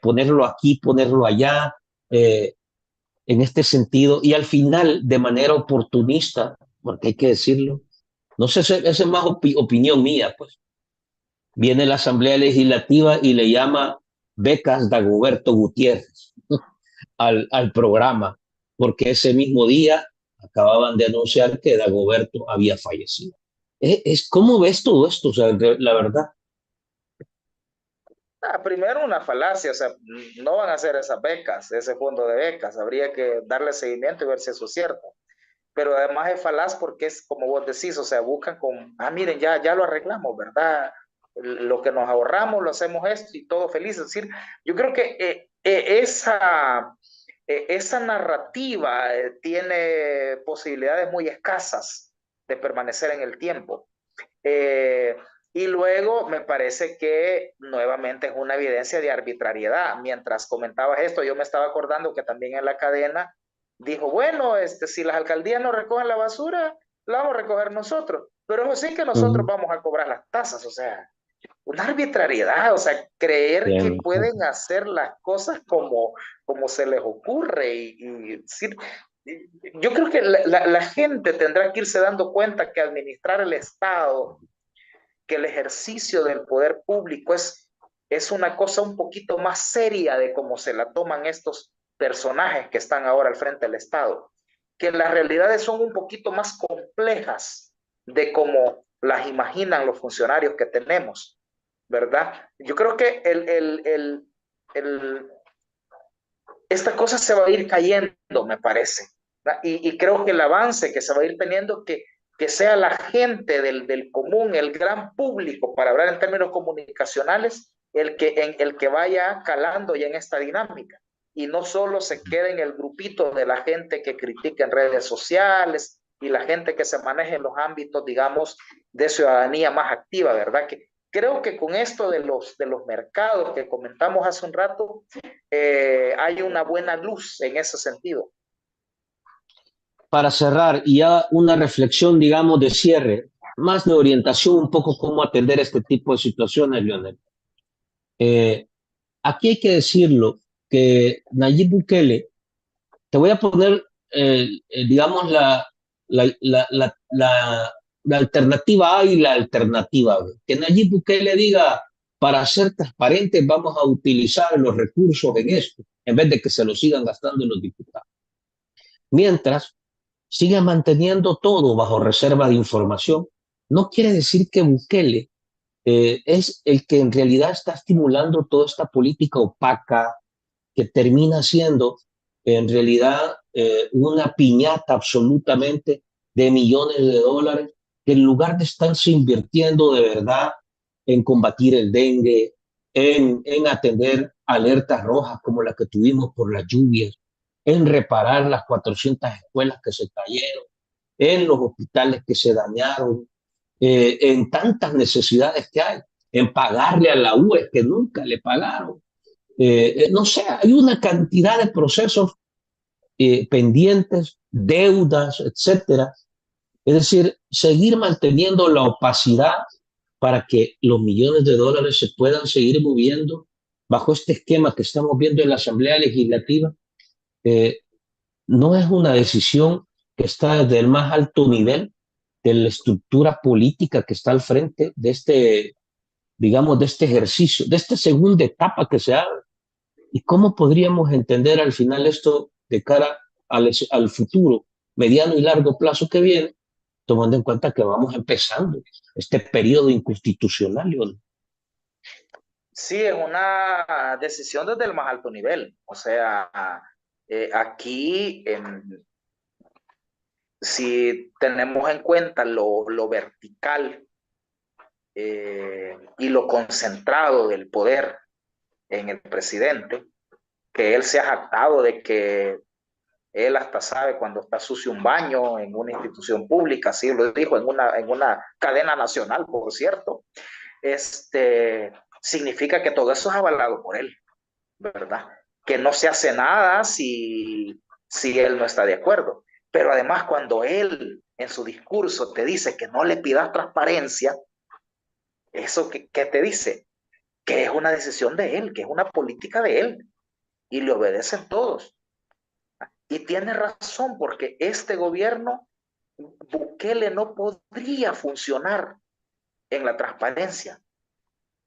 S1: ponerlo aquí, ponerlo allá, en este sentido, y al final de manera oportunista, porque hay que decirlo? No sé, esa es más opinión mía, pues. Viene la Asamblea Legislativa y le llama becas Dagoberto Gutiérrez al programa, porque ese mismo día acababan de anunciar que Dagoberto había fallecido. ¿Cómo ves todo esto? O sea, la verdad.
S2: Primero una falacia, o sea, no van a hacer esas becas, ese fondo de becas, habría que darle seguimiento y ver si eso es cierto. Pero además es falaz porque es como vos decís, o sea, buscan con, miren, ya lo arreglamos, ¿verdad? Lo que nos ahorramos, lo hacemos esto y todo feliz. Es decir, yo creo que esa narrativa tiene posibilidades muy escasas de permanecer en el tiempo. Y luego me parece que nuevamente es una evidencia de arbitrariedad. Mientras comentabas esto, yo me estaba acordando que también en la cadena dijo, bueno, si las alcaldías no recogen la basura, la vamos a recoger nosotros. Pero eso sí que nosotros vamos a cobrar las tasas. O sea, una arbitrariedad, o sea, creer que
S1: Bien.
S2: pueden hacer las cosas como se les ocurre. Y decir, yo creo que la gente tendrá que irse dando cuenta que administrar el Estado, que el ejercicio del poder público es una cosa un poquito más seria de cómo se la toman estos personajes que están ahora al frente del Estado, que las realidades son un poquito más complejas de cómo las imaginan los funcionarios que tenemos, ¿verdad? Yo creo que esta cosa se va a ir cayendo, me parece, y creo que el avance que se va a ir teniendo, que sea la gente del común, el gran público, para hablar en términos comunicacionales, el que vaya calando ya en esta dinámica y no solo se quede en el grupito de la gente que critica en redes sociales y la gente que se maneja en los ámbitos, digamos, de ciudadanía más activa, ¿verdad? Que creo que con esto de los mercados que comentamos hace un rato, hay una buena luz en ese sentido.
S1: Para cerrar, y ya una reflexión, digamos, de cierre, más de orientación, un poco cómo atender este tipo de situaciones, Lionel. Aquí hay que decirlo, que Nayib Bukele, te voy a poner, digamos, la alternativa A y la alternativa B. Que Nayib Bukele diga, para ser transparentes, vamos a utilizar los recursos en esto, en vez de que se lo sigan gastando los diputados. Mientras siga manteniendo todo bajo reserva de información, no quiere decir que Bukele es el que en realidad está estimulando toda esta política opaca que termina siendo en realidad una piñata absolutamente de millones de dólares que en lugar de estarse invirtiendo de verdad en combatir el dengue, en atender alertas rojas como la que tuvimos por las lluvias, en reparar las 400 escuelas que se cayeron, en los hospitales que se dañaron, en tantas necesidades que hay, en pagarle a la UE que nunca le pagaron. No sé, hay una cantidad de procesos pendientes, deudas, etcétera. Es decir, seguir manteniendo la opacidad para que los millones de dólares se puedan seguir moviendo bajo este esquema que estamos viendo en la Asamblea Legislativa, eh, no es una decisión que está desde el más alto nivel de la estructura política que está al frente de este, digamos, de este ejercicio, de esta segunda etapa que se abre. ¿Y cómo podríamos entender al final esto de cara al futuro, mediano y largo plazo que viene, tomando en cuenta que vamos empezando este periodo inconstitucional, León?
S2: Sí, es una decisión desde el más alto nivel. O sea, aquí, si tenemos en cuenta lo vertical y lo concentrado del poder en el presidente, que él se ha jactado de que él hasta sabe cuando está sucio un baño en una institución pública, así lo dijo en una cadena nacional, por cierto, significa que todo eso es avalado por él, ¿verdad? Que no se hace nada si él no está de acuerdo. Pero además cuando él en su discurso te dice que no le pidas transparencia, ¿eso qué te dice? Que es una decisión de él, que es una política de él, y le obedecen todos. Y tiene razón, porque este gobierno, Bukele, no podría funcionar en la transparencia.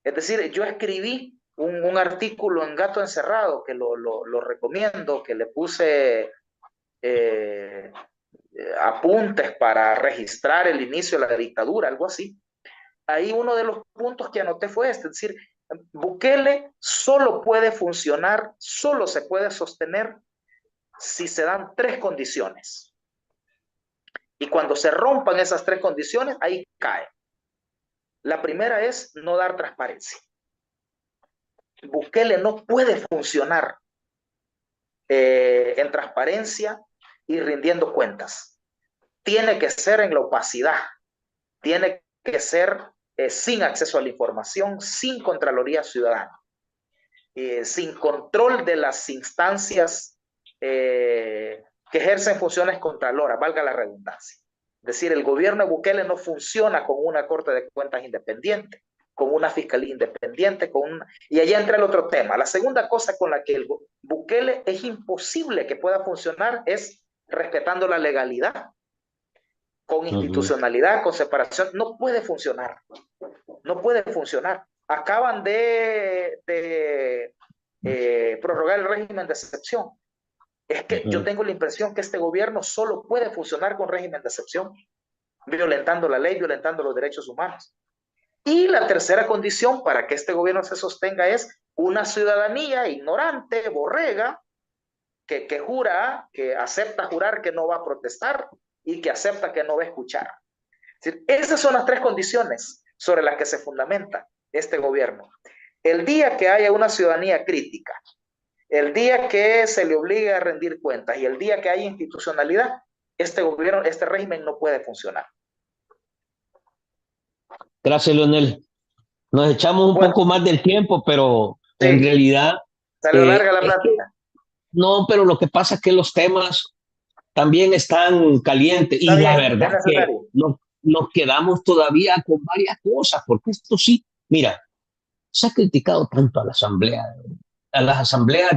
S2: Es decir, yo escribí un artículo en Gato Encerrado, que lo recomiendo, que le puse apuntes para registrar el inicio de la dictadura, algo así. Ahí uno de los puntos que anoté fue este, es decir, Bukele solo puede funcionar, solo se puede sostener si se dan tres condiciones. Y cuando se rompan esas tres condiciones, ahí cae. La primera es no dar transparencia. Bukele no puede funcionar en transparencia y rindiendo cuentas. Tiene que ser en la opacidad, tiene que ser sin acceso a la información, sin Contraloría Ciudadana, sin control de las instancias que ejercen funciones contraloras, valga la redundancia. Es decir, el gobierno de Bukele no funciona con una Corte de Cuentas independiente, con una fiscalía independiente, y allá entra el otro tema. La segunda cosa con la que el Bukele es imposible que pueda funcionar es respetando la legalidad, con institucionalidad, con separación. No puede funcionar. No puede funcionar. Acaban de prorrogar el régimen de excepción. Es que yo tengo la impresión que este gobierno solo puede funcionar con régimen de excepción, violentando la ley, violentando los derechos humanos. Y la tercera condición para que este gobierno se sostenga es una ciudadanía ignorante, borrega, que jura, que acepta jurar que no va a protestar y que acepta que no va a escuchar. Es decir, esas son las tres condiciones sobre las que se fundamenta este gobierno. El día que haya una ciudadanía crítica, el día que se le obligue a rendir cuentas y el día que haya institucionalidad, este gobierno, este régimen no puede funcionar.
S1: Gracias, Leonel. Nos echamos un poco más del tiempo, pero
S2: sí,
S1: en realidad...
S2: Salió larga la plática.
S1: No, pero lo que pasa es que los temas también están calientes y la verdad es que nos quedamos todavía con varias cosas, porque esto sí, mira, se ha criticado tanto a la asamblea, a las asambleas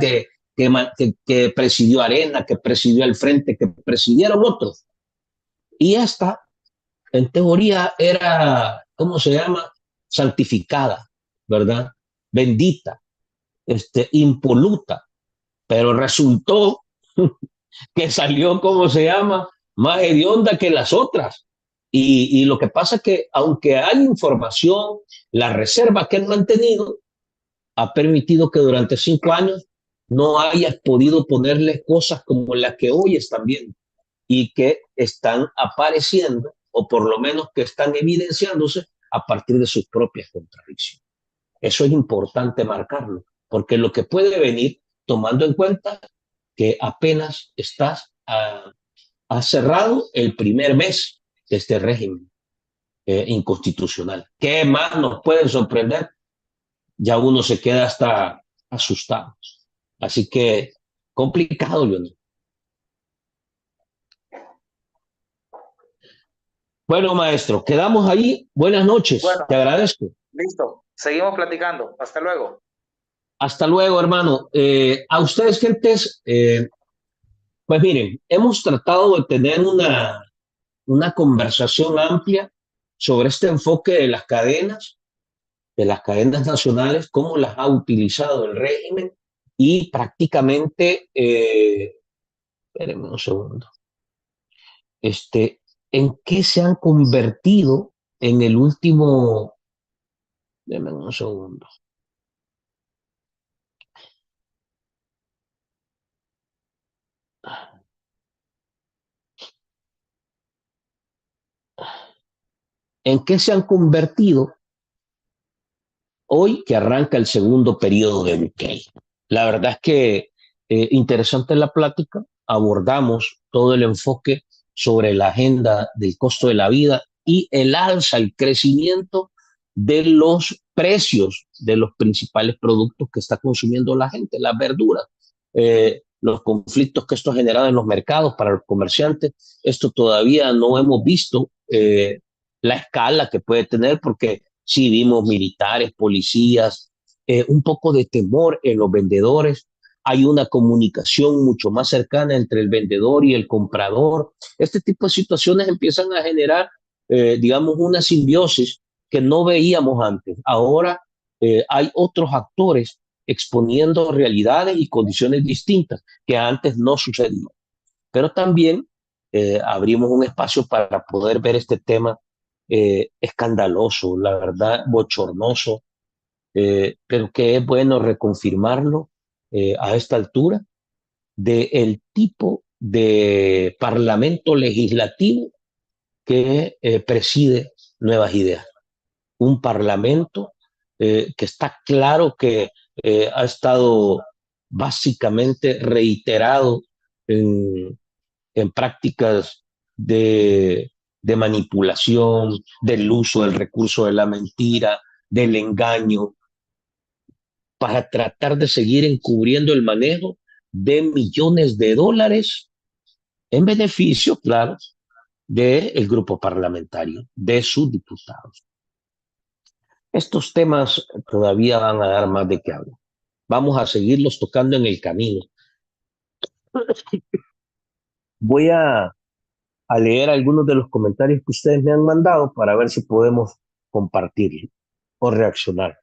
S1: que presidió Arena, que presidió el Frente, que presidieron otros. Y esta, en teoría, era, ¿cómo se llama? Santificada, ¿verdad? Bendita, impoluta, pero resultó que salió, ¿cómo se llama? Más hedionda que las otras. Y lo que pasa es que, aunque hay información, la reserva que han mantenido ha permitido que durante 5 años no hayas podido ponerle cosas como las que hoy están viendo y que están apareciendo, o por lo menos que están evidenciándose a partir de sus propias contradicciones. Eso es importante marcarlo, porque lo que puede venir, tomando en cuenta que apenas ha cerrado el primer mes de este régimen inconstitucional. ¿Qué más nos puede sorprender? Ya uno se queda hasta asustado. Así que complicado, Leonel. Bueno, maestro, quedamos ahí. Buenas noches. Bueno, te agradezco.
S2: Listo. Seguimos platicando. Hasta luego.
S1: Hasta luego, hermano. A ustedes, gentes, pues miren, hemos tratado de tener una conversación amplia sobre este enfoque de las cadenas nacionales, cómo las ha utilizado el régimen y prácticamente, espérenme un segundo, en qué se han convertido en el último, déjenme un segundo. ¿En qué se han convertido hoy que arranca el segundo periodo de Bukele? La verdad es que interesante la plática, abordamos todo el enfoque sobre la agenda del costo de la vida y el alza, el crecimiento de los precios de los principales productos que está consumiendo la gente, las verduras, los conflictos que esto ha generado en los mercados para los comerciantes. Esto todavía no hemos visto la escala que puede tener, porque sí vimos militares, policías, un poco de temor en los vendedores. Hay una comunicación mucho más cercana entre el vendedor y el comprador. Este tipo de situaciones empiezan a generar, digamos, una simbiosis que no veíamos antes. Ahora hay otros actores exponiendo realidades y condiciones distintas que antes no sucedían. Pero también abrimos un espacio para poder ver este tema escandaloso, la verdad, bochornoso, pero que es bueno reconfirmarlo a esta altura, del tipo de parlamento legislativo que preside Nuevas Ideas. Un parlamento que está claro que ha estado básicamente reiterado en prácticas de manipulación, del uso del recurso de la mentira, del engaño, para tratar de seguir encubriendo el manejo de millones de dólares en beneficio, claro, del grupo parlamentario, de sus diputados. Estos temas todavía van a dar más de qué hablar. Vamos a seguirlos tocando en el camino. Voy a leer algunos de los comentarios que ustedes me han mandado para ver si podemos compartir o reaccionar.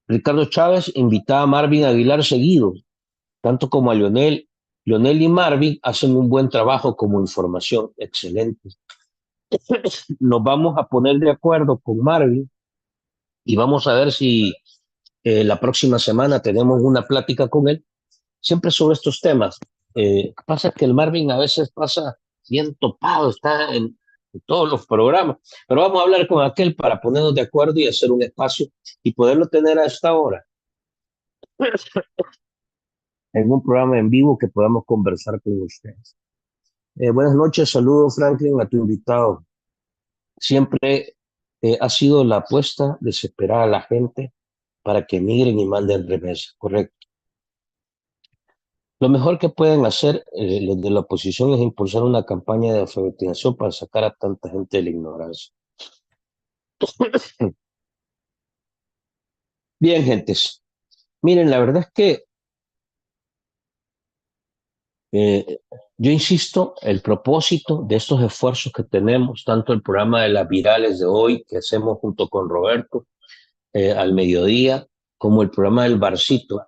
S1: Ricardo Chávez invita a Marvin Aguilar seguido, tanto como a Leonel. Leonel y Marvin hacen un buen trabajo como información, excelente. Nos vamos a poner de acuerdo con Marvin y vamos a ver si la próxima semana tenemos una plática con él, siempre sobre estos temas. Pasa que el Marvin a veces pasa bien topado, está en todos los programas, pero vamos a hablar con aquel para ponernos de acuerdo y hacer un espacio y poderlo tener a esta hora en un programa en vivo que podamos conversar con ustedes. Buenas noches, saludos Franklin, a tu invitado. Siempre ha sido la apuesta desesperar a la gente para que migren y manden remesas, correcto. Lo mejor que pueden hacer los de la oposición es impulsar una campaña de alfabetización para sacar a tanta gente de la ignorancia. Bien, gentes. Miren, la verdad es que yo insisto, el propósito de estos esfuerzos que tenemos, tanto el programa de las virales de hoy que hacemos junto con Roberto al mediodía, como el programa del Barcito,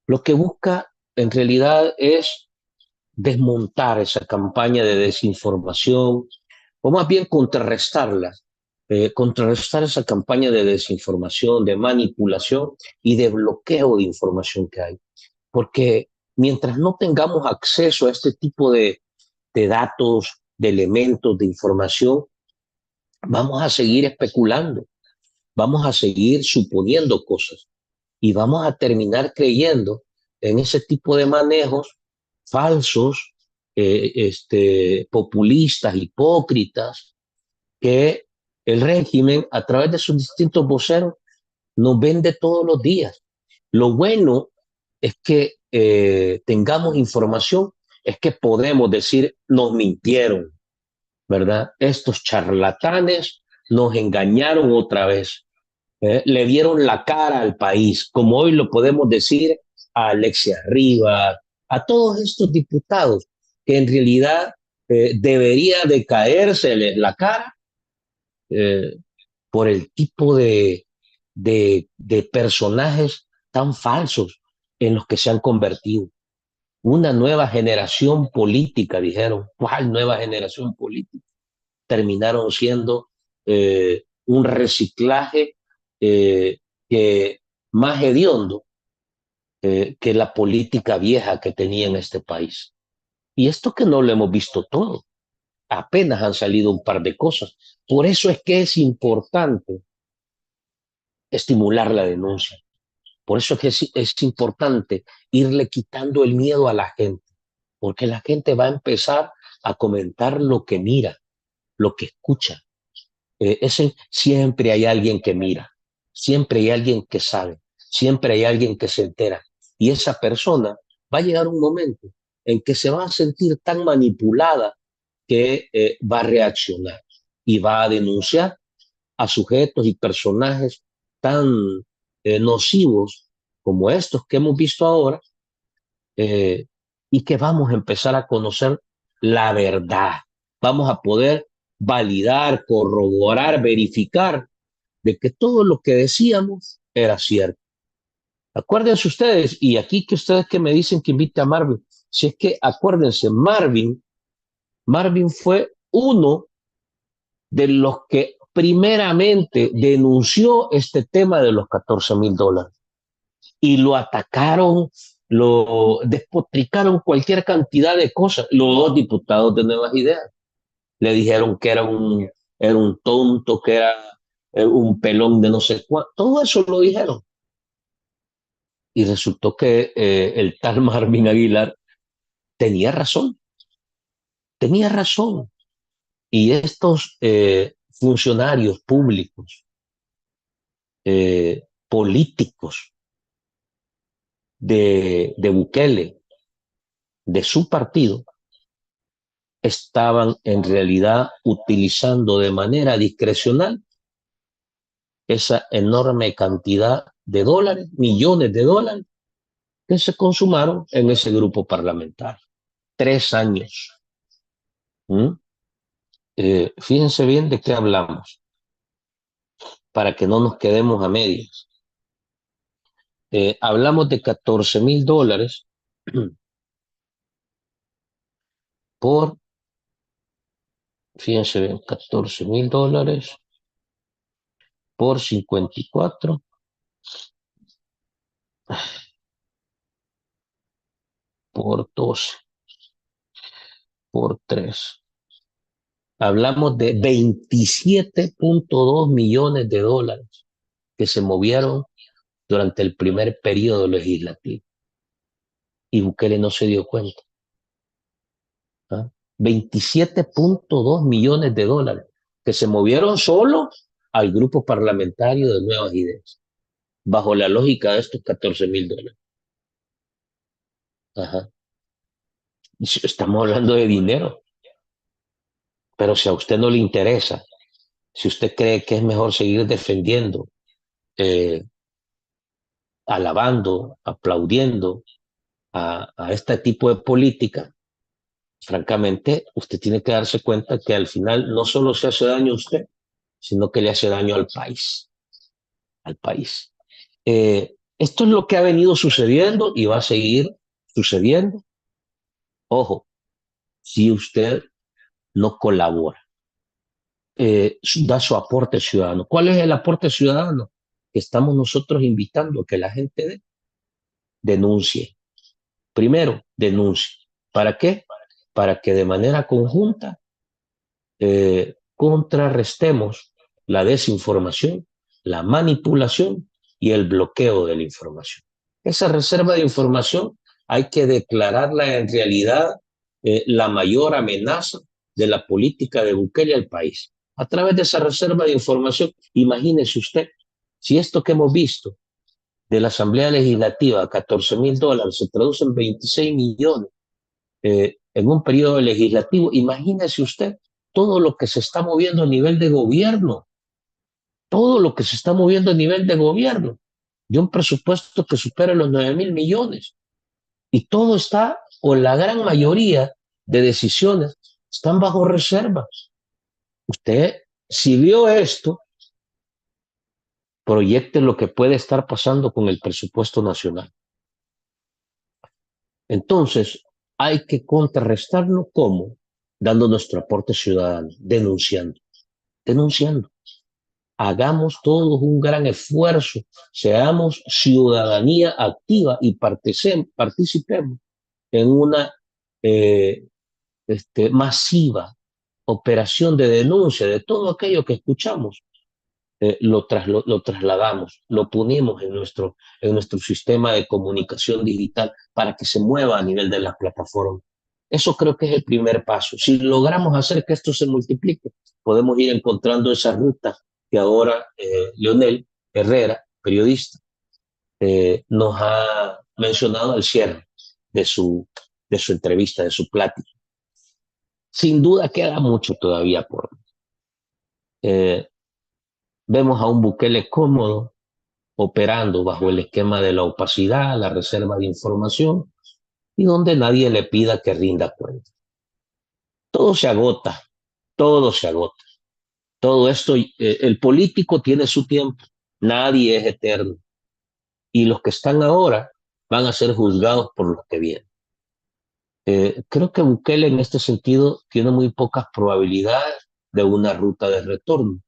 S1: lo que busca en realidad es desmontar esa campaña de desinformación, o más bien contrarrestarla, contrarrestar esa campaña de desinformación, de manipulación y de bloqueo de información que hay. Porque mientras no tengamos acceso a este tipo de datos, de elementos, de información, vamos a seguir especulando, vamos a seguir suponiendo cosas y vamos a terminar creyendo en ese tipo de manejos falsos, populistas, hipócritas, que el régimen, a través de sus distintos voceros, nos vende todos los días. Lo bueno es que tengamos información, es que podemos decir, nos mintieron, ¿verdad? Estos charlatanes nos engañaron otra vez. Le dieron la cara al país, como hoy lo podemos decir a Alexia Rivas, a todos estos diputados que en realidad debería de caerse la cara por el tipo de personajes tan falsos en los que se han convertido. Una nueva generación política, dijeron. ¿Cuál nueva generación política? Terminaron siendo un reciclaje que más hediondo que la política vieja que tenía en este país. Y esto que no lo hemos visto todo, apenas han salido un par de cosas. Por eso es que es importante estimular la denuncia. Por eso es que es importante irle quitando el miedo a la gente, porque la gente va a empezar a comentar lo que mira, lo que escucha. Siempre hay alguien que mira. siempre hay alguien que sabe, siempre hay alguien que se entera. Y esa persona va a llegar un momento en que se va a sentir tan manipulada que va a reaccionar y va a denunciar a sujetos y personajes tan nocivos como estos que hemos visto ahora, eh, y que vamos a empezar a conocer la verdad. Vamos a poder validar, corroborar, verificar de que todo lo que decíamos era cierto. Acuérdense ustedes, y aquí que ustedes que me dicen que invite a Marvin, si es que acuérdense, Marvin fue uno de los que primeramente denunció este tema de los $14,000 y lo atacaron, lo despotricaron cualquier cantidad de cosas. Los dos diputados de Nuevas Ideas le dijeron que era un tonto, que era un pelón de no sé cuánto. Todo eso lo dijeron. Y resultó que el tal Marvin Aguilar tenía razón, tenía razón. Y estos funcionarios públicos, políticos de Bukele, de su partido, estaban en realidad utilizando de manera discrecional esa enorme cantidad de dólares, millones de dólares, que se consumaron en ese grupo parlamentario. 3 años. ¿Mm? Fíjense bien de qué hablamos, para que no nos quedemos a medias. Hablamos de $14,000 por, fíjense bien, $14,000 por 54, por 12, por 3. Hablamos de $27.2 millones que se movieron durante el primer periodo legislativo. Y Bukele no se dio cuenta. ¿Ah? $27.2 millones que se movieron solo al grupo parlamentario de Nuevas Ideas, bajo la lógica de estos $14,000. Ajá. Estamos hablando de dinero, pero si a usted no le interesa, si usted cree que es mejor seguir defendiendo, alabando, aplaudiendo a este tipo de política, francamente, usted tiene que darse cuenta que al final no solo se hace daño a usted, sino que le hace daño al país. Al país. Esto es lo que ha venido sucediendo y va a seguir sucediendo. Ojo, si usted no colabora, da su aporte ciudadano. ¿Cuál es el aporte ciudadano? Que estamos nosotros invitando a que la gente denuncie. Primero, denuncie. ¿Para qué? Para que de manera conjunta contrarrestemos la desinformación, la manipulación y el bloqueo de la información. Esa reserva de información hay que declararla en realidad la mayor amenaza de la política de Bukele al país. A través de esa reserva de información, imagínese usted, si esto que hemos visto de la Asamblea Legislativa, $14,000, se traduce en 26 millones en un periodo legislativo, imagínese usted todo lo que se está moviendo a nivel de gobierno, todo lo que se está moviendo a nivel de gobierno, de un presupuesto que supera los 9,000 millones. Y todo está, o la gran mayoría de decisiones, están bajo reservas. Usted, si vio esto, proyecte lo que puede estar pasando con el presupuesto nacional. Entonces, hay que contrarrestarlo, ¿cómo? Dando nuestro aporte ciudadano, denunciando. Hagamos todos un gran esfuerzo, seamos ciudadanía activa y participemos en una masiva operación de denuncia de todo aquello que escuchamos. Lo trasladamos, lo ponemos en nuestro sistema de comunicación digital para que se mueva a nivel de las plataformas. Eso creo que es el primer paso. Si logramos hacer que esto se multiplique, podemos ir encontrando esa ruta que ahora Leonel Herrera, periodista, nos ha mencionado al cierre de su entrevista, de su plática. Sin duda queda mucho todavía por ver. Vemos a un Bukele cómodo, operando bajo el esquema de la opacidad, la reserva de información, y donde nadie le pida que rinda cuenta. Todo se agota, todo se agota. Todo esto, el político tiene su tiempo, nadie es eterno. Y los que están ahora van a ser juzgados por los que vienen. Creo que Bukele en este sentido tiene muy pocas probabilidades de una ruta de retorno,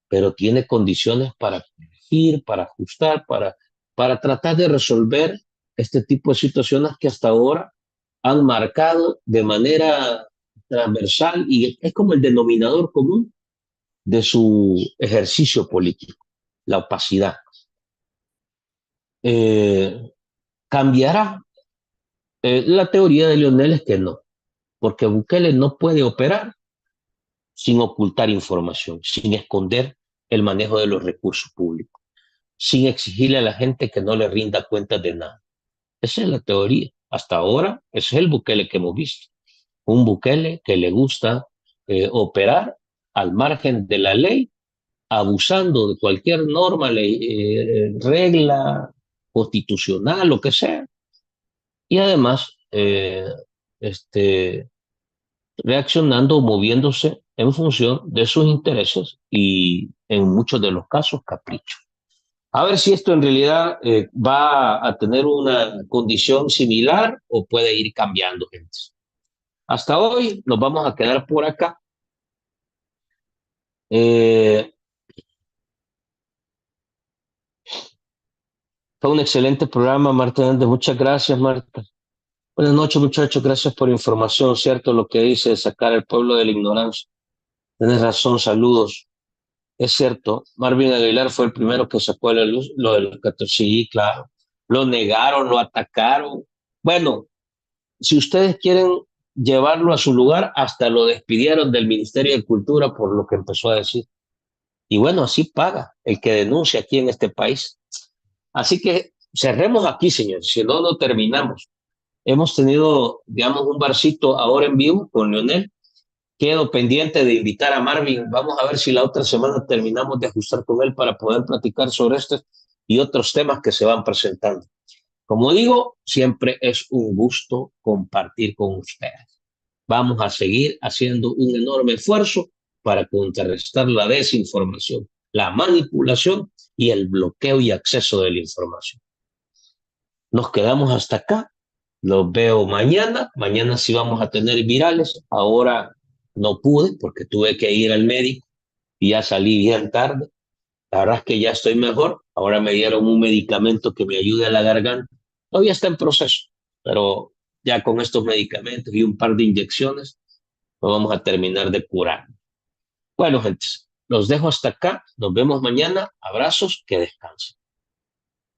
S1: pero tiene condiciones para corregir, para ajustar, para tratar de resolver este tipo de situaciones que hasta ahora han marcado de manera transversal y es como el denominador común de su ejercicio político, la opacidad. ¿Cambiará? La teoría de Leonel es que no, porque Bukele no puede operar sin ocultar información, sin esconder el manejo de los recursos públicos, sin exigirle a la gente que no le rinda cuentas de nada. Esa es la teoría. Hasta ahora, ese es el Bukele que hemos visto. Un Bukele que le gusta operar al margen de la ley, abusando de cualquier norma, regla constitucional, lo que sea. Y además, reaccionando o moviéndose en función de sus intereses y en muchos de los casos caprichos. A ver si esto en realidad va a tener una condición similar o puede ir cambiando, gente. Hasta hoy nos vamos a quedar por acá. Fue un excelente programa, Marta Hernández. Muchas gracias, Marta. Buenas noches, muchachos. Gracias por la información. Cierto lo que dice, sacar al pueblo de la ignorancia. Tienes razón, saludos. Es cierto, Marvin Aguilar fue el primero que sacó a la luz lo del 14. Sí, claro. Lo negaron, lo atacaron. Bueno, si ustedes quieren llevarlo a su lugar, hasta lo despidieron del Ministerio de Cultura por lo que empezó a decir. Y bueno, así paga el que denuncia aquí en este país. Así que cerremos aquí, señores, si no, no terminamos. Hemos tenido, digamos, un barcito ahora en vivo con Leonel. Quedo pendiente de invitar a Marvin. Vamos a ver si la otra semana terminamos de ajustar con él para poder platicar sobre estos y otros temas que se van presentando. Como digo, siempre es un gusto compartir con ustedes. Vamos a seguir haciendo un enorme esfuerzo para contrarrestar la desinformación, la manipulación y el bloqueo y acceso de la información. Nos quedamos hasta acá. Los veo mañana. Mañana sí vamos a tener virales. Ahora no pude porque tuve que ir al médico y ya salí bien tarde. La verdad es que ya estoy mejor. Ahora me dieron un medicamento que me ayude a la garganta. Todavía está en proceso, pero ya con estos medicamentos y un par de inyecciones, nos vamos a terminar de curar. Bueno, gente, los dejo hasta acá. Nos vemos mañana. Abrazos, que descansen.